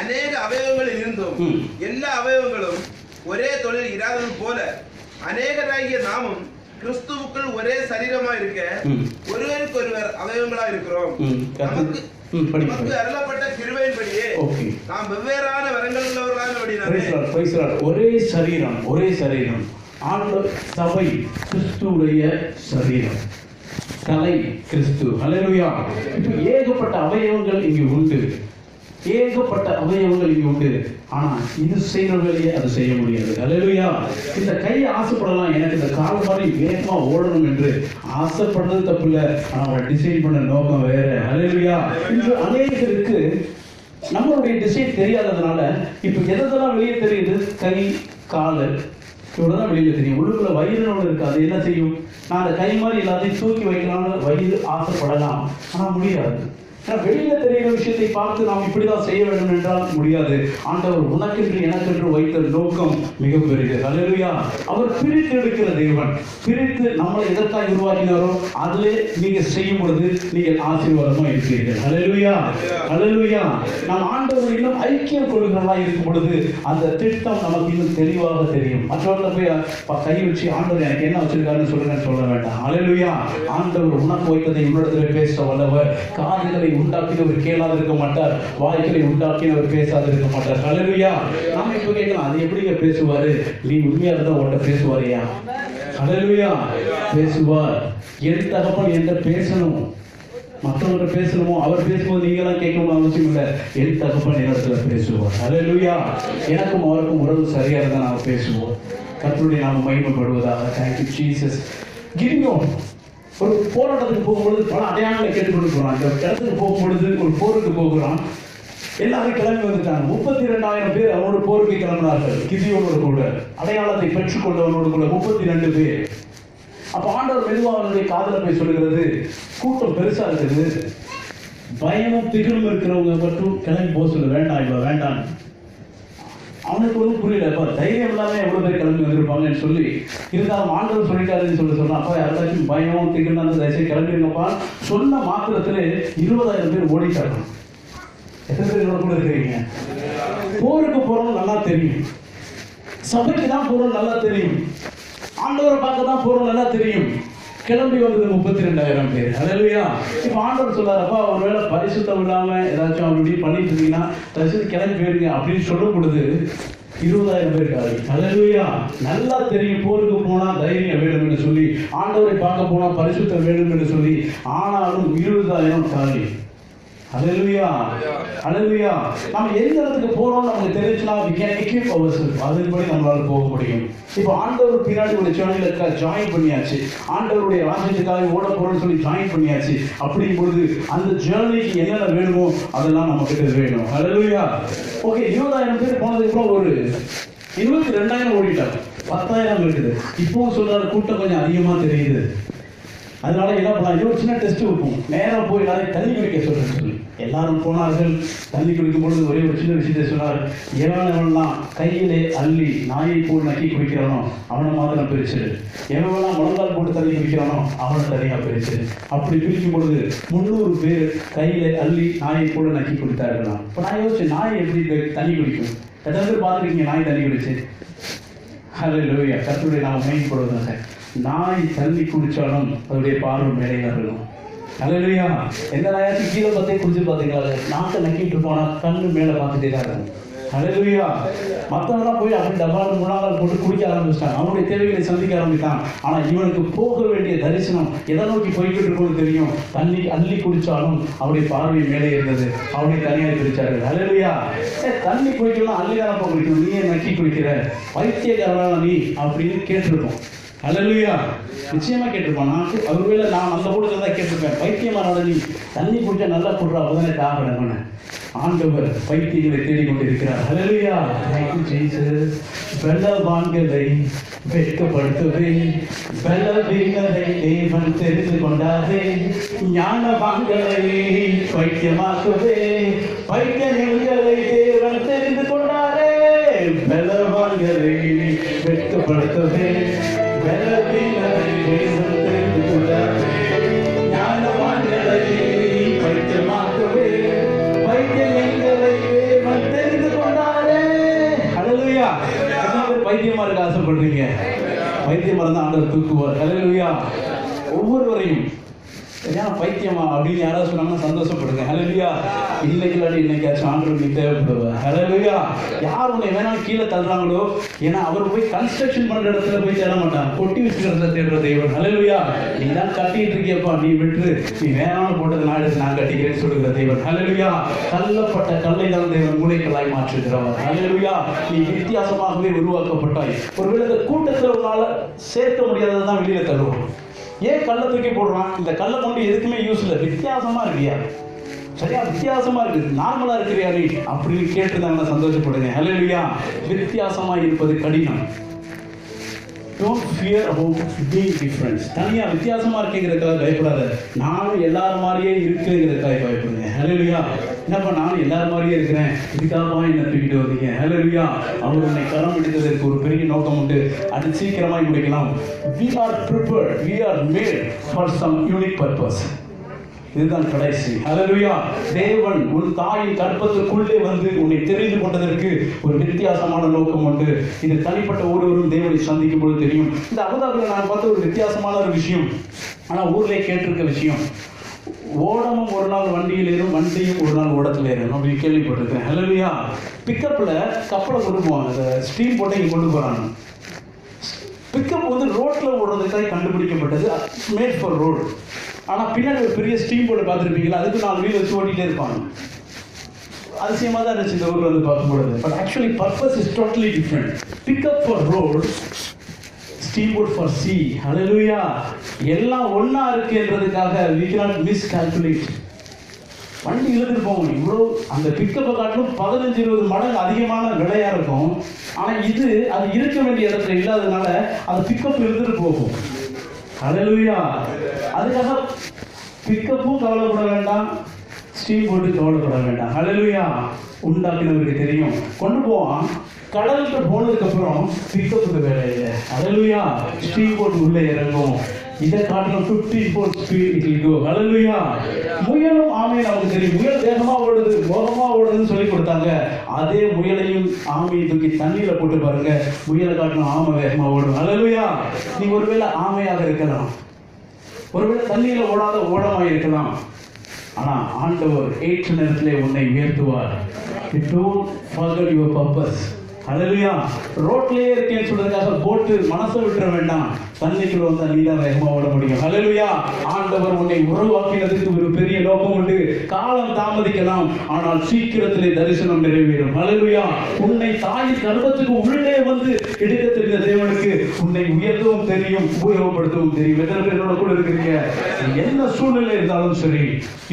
அநேக அவயவங்கள் இருந்தும் எல்லா அவயவங்களும் ஒரே தொழில் இராதது போல அநேகராகிய நாமும் கிறிஸ்துவுக்குள் ஒரே சரீரமா இருக்க ஒருவருக்கொருவர் அவயவங்களா இருக்கிறோம். நமக்கு அருளப்பட்ட கிருபையின்படியே நாம் வெவ்வேறான வரங்கள் உள்ளவர்களாக ஒரே சரீரம். ஆண்டவர் சபை கிறிஸ்துவுடைய சரீரம், தலை கிறிஸ்து. ஹல்லேலூயா. இப்போ ஏகப்பட்ட அவயவங்கள் இங்கு உண்டு, ஆனா இது செய்யற வேலையை அது செய்ய முடியாது. ஹல்லேலூயா. இந்த கையை ஆசைப்படலாம், எனக்கு இந்த கால் மாதிரி வேகமா ஓடணும் என்று ஆசைப்படுறது தப்பு இல்லை, ஆனா அவரை டிசைன் பண்ண நோக்கம் வேற. ஹல்லேலூயா. இன்று அநேகருக்கு நம்மளுடைய டிசைன் தெரியாததுனால இப்ப எதெல்லாம் வெளியே தெரியுது? கை, காலு இவ்வளவுதான் வெளியில தெரியும். உள்ளுக்குள்ள வயிறுனோட இருக்கு, அது என்ன செய்யும்? நான் அந்த கை மாதிரி எல்லாத்தையும் தூக்கி வைக்கலாம்னு வயிறு ஆசைப்படலாம், ஆனா முடியாது. வெளியில தெரிகிற விஷயத்தை பார்த்து நாம் இப்படிதான் செய்ய வேண்டும் என்றால் முடியாது. ஆண்டவர் உனக்கென்று எனக்கென்று வைத்த நோக்கம் மிக பெரியது. ஹல்லேலூயா. அவர் பிரித்து எடுக்கிற தேவன். பிரித்து நம்மளை எதற்காக உருவாக்கினாரோ அதிலே நீங்க செய்யும் பொழுது நீங்கள் ஆசீர்வாதமா இருக்கிறீர்கள். ஹல்லேலூயா. ஹல்லேலூயா. நாம் ஆண்டவர் இன்னும் ஐக்கியம் கொள்கிறவர்களாக இருக்கும் பொழுது அந்த திட்டம் நமக்கு இன்னும் தெளிவாக தெரியும். மற்றவர்களை போய் கை வச்சு ஆண்டவர் எனக்கு என்ன வச்சிருக்காருன்னு சொல்லுங்கன்னு சொல்ல வேண்டாம். ஹல்லேலூயா. ஆண்டவர் உனக்கு வைத்ததை உன்னிடத்தில் பேச வல்லவர். காதுகளை உண்டாக்கினவர் கேளாதிருக்க மாட்டார், வாய்களை உண்டாக்கினவர் பேசாதிருக்க மாட்டார். ஹல்லேலூயா. நாம இப்ப கேட்கலாம், அது எப்படிங்க பேசுவாரு? நீ உண்மையா இருந்தா உன்கிட்ட பேசுவாரியா? ஹல்லேலூயா. பேசுவார். என் தகப்பன் என்ற பேசணும், மற்றவங்க பேசணுமோ, அவர் பேசும்போது நீங்க எல்லாம் கேட்கணும் அவசியம் இல்லை. என் தகப்பன் இடத்துல பேசுவார். ஹல்லேலூயா. எனக்கும் அவருக்கும் உறவு சரியா இருந்தா நாம பேசுவோம். கர்த்தருடைய நாம மகிமைப்படுவதாக. Thank you Jesus. கிரியோன் ஒரு போராட்டத்துக்கு போகும்பொழுது பல அடையாளங்களை கேட்டுக்கொண்டு போறான். இந்த இடத்துக்கு போகும்பொழுது ஒரு போருக்கு போகிறான். எல்லாரும் கிளம்பி வந்துட்டாங்க. 32,000 பேர் அவனோட போருக்கு கிளம்பினார்கள். கிதியோனோடு கூட அடையாளத்தை பெற்றுக்கொண்டவனோடு கூட 32 பேர். அப்ப ஆண்டவர் மெதுவா அவனுடைய காதல போய் சொல்லுகிறது, கூட்டம் பெருசா இருக்குது, பயமும் திகிலும் இருக்கிறவங்க மட்டும் கிளம்பி போக சொல்ல வேண்டாம், இவ்வளவு வேண்டாம். அவனுக்கு ஒன்றும் புரியல. அப்ப தைரியம் இல்லாம எவ்வளவு பேர் கிளம்பி வந்திருப்பாங்கன்னு சொல்லி இருந்தாலும் ஆண்டவர் சொல்லிட்டாருன்னு சொன்னா, அப்ப யாராச்சும் பயம் திகில் அந்த தயவுசெய்து கிளம்பிருங்கப்பா சொன்ன மாத்திரத்துல 20,000 பேர் ஓடிட்டாங்க. எத்தனை பேர் கூட இருக்கிறீங்க? போருக்கு போறோம் நல்லா தெரியும், சபைக்கு தான் போறோம் நல்லா தெரியும், ஆண்டவரை பார்க்க தான் போறோம் நல்லா தெரியும். கிளம்பி வந்தது 32,000 பேர். ஹல்லேலூயா. இப்ப ஆண்டவர் சொல்றாரு, அப்பா ஒருவேளை பரிசுத்தம் இல்லாம ஏதாச்சும் அப்படி பண்ணிட்டு இருந்தீங்கன்னா தயவுசெய்து கிளம்பி போயிருங்க அப்படின்னு சொல்லும் பொழுது 20,000 பேர் காலி. ஹல்லேலூயா. நல்லா தெரியும் போருக்கு போனா தைரியம் வேணும் என்று சொல்லி, ஆண்டவரை பார்க்க போனா பரிசுத்தம் வேணும் என்று சொல்லி, ஆனாலும் 20,000 காலி. ஹல்லேலூயா. ஹல்லேலூயா. நம்ம எந்த இடத்துக்கு போறோம் நமக்கு தெரிஞ்சுனா we can equip ourselves. அதுபடி நம்மளால போக முடியும். இப்போ ஆண்டவர் பின்னாடி ஒரு சேனலுக்கு ஜாயின் பண்ணியாச்சு, ஆண்டவருடைய ராஜ்யத்துக்காக ஓட போறோம்னு சொல்லி ஜாயின் பண்ணியாச்சு. அப்படிங்கும் பொழுது அந்த ஜேர்னிக்கு என்னென்ன வேணுமோ அதெல்லாம் நம்ம கிட்ட வேணும். ஹல்லேலூயா. ஓகே, 20,000 பேர் போனதுக்கு அப்புறம் ஒரு 22,000 ஓடிட்டாங்க, 10,000 இருக்குது. இப்பவும் சொல்றாரு கூட்டம் கொஞ்சம் அதிகமா தெரியுது. அதனால என்ன பண்ணலாம், இது ஒரு சின்ன டெஸ்ட் வைப்போம். நேரம் போய் எல்லாரும் தண்ணி குடிக்க சொல்றேன்னு சொல்லி எல்லாரும் போனார்கள். தண்ணி குடிக்கும் பொழுது ஒரே ஒரு சின்ன விஷயத்தை சொன்னார், எவனெல்லாம் கையிலே அள்ளி நாயை போல் நக்கி குடிக்கிறானோ அவனை மாத்திரம் பிரிச்சிரு, எவனெல்லாம் முழங்கால் போட்டு தண்ணி குடிக்கிறானோ அவனை தனியாக பிரிச்சிரு. அப்படி பிரிக்கும் பொழுது 300 பேர் கையிலே அள்ளி நாயை போல நக்கி குடித்தார்களாம். இப்போ நான் யோசிச்சேன், நாய் எப்படி தண்ணி குடிக்கும்? எத்தனை பேர் பார்த்துருக்கீங்க நாய் தண்ணி குடிச்சு? ஹல்லேலூயா. கர்த்தருடைய நாம மகிமைப்படுவதாக. நாய் தண்ணி குடிச்சாலும் அதோடைய பார்வை மேலே இருக்கும். ஹல்லேலூயா. எந்த நாயாச்சும் கீழே பார்த்தே குடிச்சு பார்த்தீங்களா? நாட்டை நக்கிட்டு போனா கண்ணு மேலே பார்த்துட்டே தான் இருக்கும். ஹல்லேலூயா. மற்றவங்களாம் போய் அப்படி டப்பால் முழங்கால் போட்டு குடிக்க ஆரம்பிச்சிட்டாங்க, அவனுடைய தேவைகளை சந்திக்க ஆரம்பித்தான். ஆனால் இவனுக்கு போக வேண்டிய தரிசனம் எதை நோக்கி போய்கிட்டு இருக்கும்னு தெரியும். தண்ணி அள்ளி குடித்தாலும் அவருடைய பார்வை மேலே இருந்தது. அவனை தனியாக பிரிச்சார்கள். ஹல்லேலூயா. தண்ணி குடிக்கலாம், அள்ளி தானே போய் குடிக்கணும், நீ ஏன் நக்கி குடிக்கிற, பைத்தியக்காரனா நீ அப்படின்னு கேட்டிருப்போம். ஹல்லேலூயா. நிச்சயமா கேட்டிருப்பான். ஒருவேளை நான் அந்த கூட்டத்தில் தான் கேட்டிருப்பேன், பைத்தியமான நீ தண்ணி குடிச்சா நல்லா குடுறா, அப்பதானே தாகணும். ஆண்டவர் பைத்தியங்களை தேடிக்கொண்டிருக்கிறார். ஹல்லேலூயா. Thank you Jesus. பலவான்களை வெட்கப்படுத்தவே பலவீனரை தேவன் தெரிந்து கொண்டாரே, ஞானவான்களை பைத்தியமாக்கவே பைத்தியங்களை தேவன் தெரிந்து கொண்டாரே, பலவான்களை வெட்கப்படுத்தவே பலவீனரை தேவன் தெரிந்து கொண்டாரே, ஞானவான்களை பைத்தியமாக்கவே பைத்தியங்களை தேவன் தெரிந்து கொண்டாரே. ஹல்லேலூயா. பைத்தியமா இருக்க ஆசைப்படுறீங்க? பைத்தியமா இருந்தா ஆண்டவர் தூக்குவார். ஹல்லேலூயா. ஒவ்வொருவரையும் ஏன் பைத்தியமா அப்படின்னு யாராவது சொன்னாங்கன்னா சந்தோஷப்படுங்க. ஹல்லேலூயா. இன்னைக்கு இல்லாட்டி இன்னைக்காச்சும் ஆண்டவர் நீ தேவைப்படுவார். ஹல்லேலூயா. யார் உன்னை வேணாலும் கீழே தள்ளுறாங்களோ, ஏன்னா அவர் போய் கன்ஸ்ட்ரக்ஷன் பண்ற இடத்துல போய் தேட மாட்டான், கொட்டி வச்சுக்கிறத தேடுற தெய்வம். ஹல்லேலூயா. நீ தான் கட்டிட்டு இருக்கியப்பா, நீ விட்டு நீ வேணாலும் போட்டது நான் எடுத்து நான் கட்டிக்கிறேன்னு சொல்லுகிற தெய்வம். ஹல்லேலூயா. தள்ளப்பட்ட கல்லை தான் தேவன் மூளைக்கல்லாய் மாற்றுகிறவர். ஹல்லேலூயா. நீ வித்தியாசமாகவே உருவாக்கப்பட்டாய். ஒருவேளை இந்த கூட்டத்தில் உன்னால சேர்க்க முடியாததான் வெளியில தள்ளுவோம். ஏன் கல்லை தூக்கி போடுறான்? இந்த கல்லை கொண்டு எதுக்குமே யூஸ் இல்லை, வித்தியாசமா இருக்கியா, சரியா வித்தியாசமா இருக்குது, நார்மலா இருக்கிறியா நீ அப்படின்னு கேட்டுருந்தாங்கன்னா சந்தோஷப்படுங்க. ஹல்லேலூயா. வித்தியாசமா இருப்பது கடினம். Don't fear about being different. தனியா வித்தியாசமா இருக்கேங்கிறதுக்காக பயப்படாத, நானும் எல்லாரும் மாதிரியே இருக்குங்கிறதுக்காக பயப்படுங்க. ஹல்லேலூயா. என்னப்பா நானும் எல்லாரும் மாதிரியே இருக்கிறேன், இதுக்காகவா என்ன தூக்கிட்டு வந்தீங்க? ஹல்லேலூயா. அவர் உன்னை கரம் பிடித்ததற்கு ஒரு பெரிய நோக்கம் உண்டு, அது சீக்கிரமாய் முடிக்கலாம். We are prepared, we are made for some unique purpose. இதுதான் கடைசி. ஹல்லேலூயா. தேவன் உன் தாயின் கற்பத்துக்குள்ளே வந்து உன்னை தெரிந்து கொண்டதற்கு ஒரு வித்தியாசமான நோக்கம் உண்டு. இது தனிப்பட்ட ஒருவரும் தேவனை சந்திக்கும் போது தெரியும். இந்த அபுதாபியில் நான் பார்த்த ஒரு வித்தியாசமான ஒரு விஷயம், ஆனால் ஊர்லேயே கேட்டிருக்க விஷயம். ஓடமும் ஒரு நாள் வண்டியில் ஏறும், வண்டியும் ஒரு நாள் ஓடத்தில் ஏறும் அப்படின்னு கேள்விப்பட்டிருக்கேன். ஹல்லேலூயா. பிக்கப்பில் கப்பலை கொண்டு போவாங்க, அந்த ஸ்டீம் போட்டை இங்கே கொண்டு போகிறாங்க. பிக்கப் வந்து ரோட்டில் ஓடுறதுக்காக கண்டுபிடிக்கப்பட்டது, மேட் ஃபார் ரோடு. ஆனால் பின்னாடி ஒரு பெரிய ஸ்டீம் போர்டு பார்த்துருப்பீங்களா, அதுக்கு 4 வீல் வச்சு ஓட்டிகிட்டே இருப்பாங்க. அதிசயமாக தான் இருந்துச்சு இந்த ஊரில் வந்து பார்க்கும்பொழுது. But actually purpose is totally different. Pickup for road, steam boat for sea. Hallelujah. எல்லாம் ஒன்றா இருக்குன்றதுக்காக we cannot miscalculate. வண்டி இழுத்துட்டு போகணும், இவ்வளோ அந்த பிக்கப்பை காட்டிலும் 15-20 மடங்கு அதிகமான விலையாக இருக்கும். ஆனால் இது அது இருக்க வேண்டிய இடத்துல இல்லாததுனால அந்த பிக்கப் இழுத்துட்டு போகும். ஹல்லேலூயா. அதுக்காக பிக்கப்பும் கவலைப்பட வேண்டாம், ஸ்டீம் போட்டு கவலைப்பட வேண்டாம். ஹல்லேலூயா. உண்டாக்கினவருக்கு தெரியும். கொண்டு போவான், கடலுக்கு போனதுக்கப்புறம் பிக்கப்புக்கு வேலை இல்லை. ஹல்லேலூயா. ஸ்டீம் போட்டு உள்ளே இறங்கும். இதை காட்டிலும் 54 ஸ்பீட் இட் வில் கோ. ஹல்லேலூயா. முயலும் ஆமையை நமக்கு தெரியும், முயல் வேகமா ஓடுது வேகமா ஓடுதுன்னு சொல்லி கொடுத்தாங்க. அதே முயலையும் ஆமையை தூக்கி தண்ணீரை போட்டு பாருங்க, முயலை காட்டிலும் ஆமை வேகமா ஓடும். ஹல்லேலூயா. நீ ஒருவேளை ஆமையாக இருக்கலாம், ஒருவேளை தண்ணீரில் ஓடாத ஓடமாக இருக்கலாம், ஆனா ஆண்டவர் ஏற்ற நேரத்திலே உன்னை உயர்த்துவார். Don't forget your purpose. ஹல்லேலூயா. ரோட்லயே இருக்கேன்னு சொல்றதுக்காக போட்டு மனசை விட்டுற வேண்டாம், தண்ணிக்குள்ள வந்தா நீ தான் வேகமா ஓட முடியும். ஹல்லேலூயா. ஆண்டவர் உன்னை உருவாக்கினதுக்கு ஒரு பெரிய நோக்கம் உண்டு. காலம் தாமதிக்கலாம், ஆனால் சீக்கிரத்திலே தரிசனம் நிறைவேறும். ஹல்லேலூயா. உன்னை தாயின் கர்ப்பத்துக்கு உள்ளே வந்து எடுக்க தெரிந்த தேவனுக்கு உன்னை உயர்த்தவும் தெரியும், உபயோகப்படுத்தவும் தெரியும். எத்தனை பேர் என்னோட கூட இருக்கிறீங்க? என்ன சூழ்நிலை இருந்தாலும் சரி,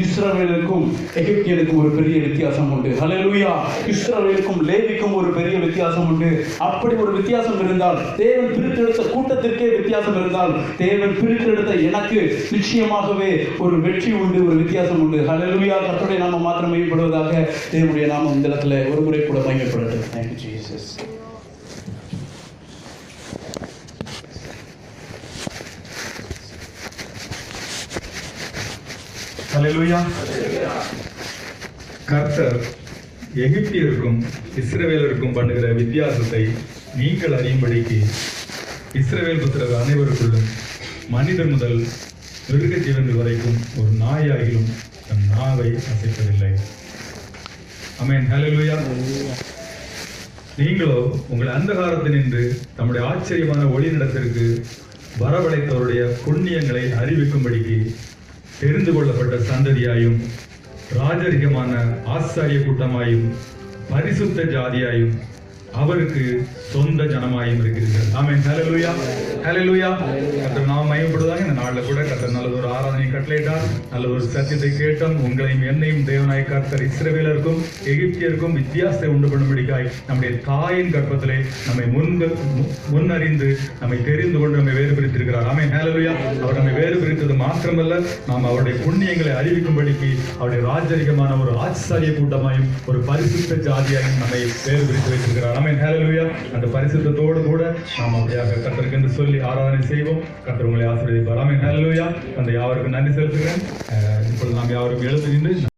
இஸ்ரவேலுக்கும் எகிப்தியனுக்கும் ஒரு பெரிய வித்தியாசம் உண்டு. ஹல்லேலூயா. இஸ்ரவேலுக்கும் லேவிக்கும் ஒரு பெரிய வித்தியாசம் உண்டு. அப்படி ஒரு வித்தியாசம் இருந்தால், தேவன் பிரித்தெடுத்த கூட்டத்திற்கே வித்தியாசம் இருந்தால், தேவன் பிரித்தெடுத்த எனக்கு நிச்சயமாகவே ஒரு வெற்றி உண்டு, ஒரு வித்தியாசம் உண்டு. ஹல்லேலூயா. கர்த்தருடைய நாமம் மாத்திரம் மகிமைப்படுவதாக. தேவனுடைய நாமம் இந்த இடத்துல ஒரு முறை கூட மகிமைப்படட்டும். Thank you Jesus. ஹல்லேலூயா. கர்த்தர் எகிப்தியருக்கும் இஸ்ரவேலருக்கும் பண்ணுகிற வித்தியாசத்தை நீங்கள் அறியும்படிக்கு இஸ்ரவேல் புத்திரர் அனைவருக்குள்ளும் மனிதர் முதல் மிருக ஜீவன்கள் வரைக்கும் ஒரு நாயாகிலும் தன் நாவை அசைப்பதில்லை. ஆமென். ஹல்லேலூயா. நீங்களோ உங்கள் அந்தகாரத்தினின்று தம்முடைய ஆச்சரியமான ஒளியிடத்திற்கு வரவழைத்தவருடைய புண்ணியங்களை அறிவிக்கும்படிக்கு தெரிந்து கொள்ளப்பட்ட சந்ததியாயும் ராஜரிகமான ஆசாரிய கூட்டமாயும் பரிசுத்த ஜாதியாயும் அவருக்கு சொந்த ஜனமாயும் இருக்கிறீர்கள். ஆமென். ஹல்லேலூயா, ஹல்லேலூயா. கர்த்தர் நாமம் மகிமைப்படுவதாக. இந்த நாளில் கூட கர்த்தர் நல்ல ஒரு ஆராதனை கட்டளையிட்டார், நல்ல ஒரு சத்தியத்தை கேட்டோம். உங்களையும் என்னையும் தேவனாய் கர்த்தர் இஸ்ரவேலருக்கும் எகிப்தியருக்கும் வித்தியாசத்தை உண்டு பண்ணும்படிக்காய் நம்முடைய தாயின் கர்ப்பத்திலே நம்மை முன்னறிந்து நம்மை தெரிந்து கொண்டு நம்மை வேறு பிரித்திருக்கிறார். ஆமென். ஹல்லேலூயா. அவர் நம்மை வேறு பிரித்தது மாத்திரமல்ல, நாம் அவருடைய புண்ணியங்களை அறிவிக்கும்படிக்கு அவருடைய ராஜரிகமான ஒரு ஆச்சாரிய கூட்டமாயும் ஒரு பரிசுத்த ஜாதியாயும் நம்மை வேறு பிரித்து வைத்திருக்கிறார். ஆமென். ஹல்லேலூயா. அந்த பரிசுத்தத்தோடு கூட நாம் அப்படியாக கர்த்தருக்கு என்று சொல்லி ஆராதனை செய்வோம். கர்த்தர் உங்களை ஆசீர்வதிப்பார். ஆமென். ஹல்லேலூயா. அந்த யாவருக்கும் நன்றி செலுத்துகிறேன். இப்பொழுது நாம் யாவரும் எழுந்து நின்று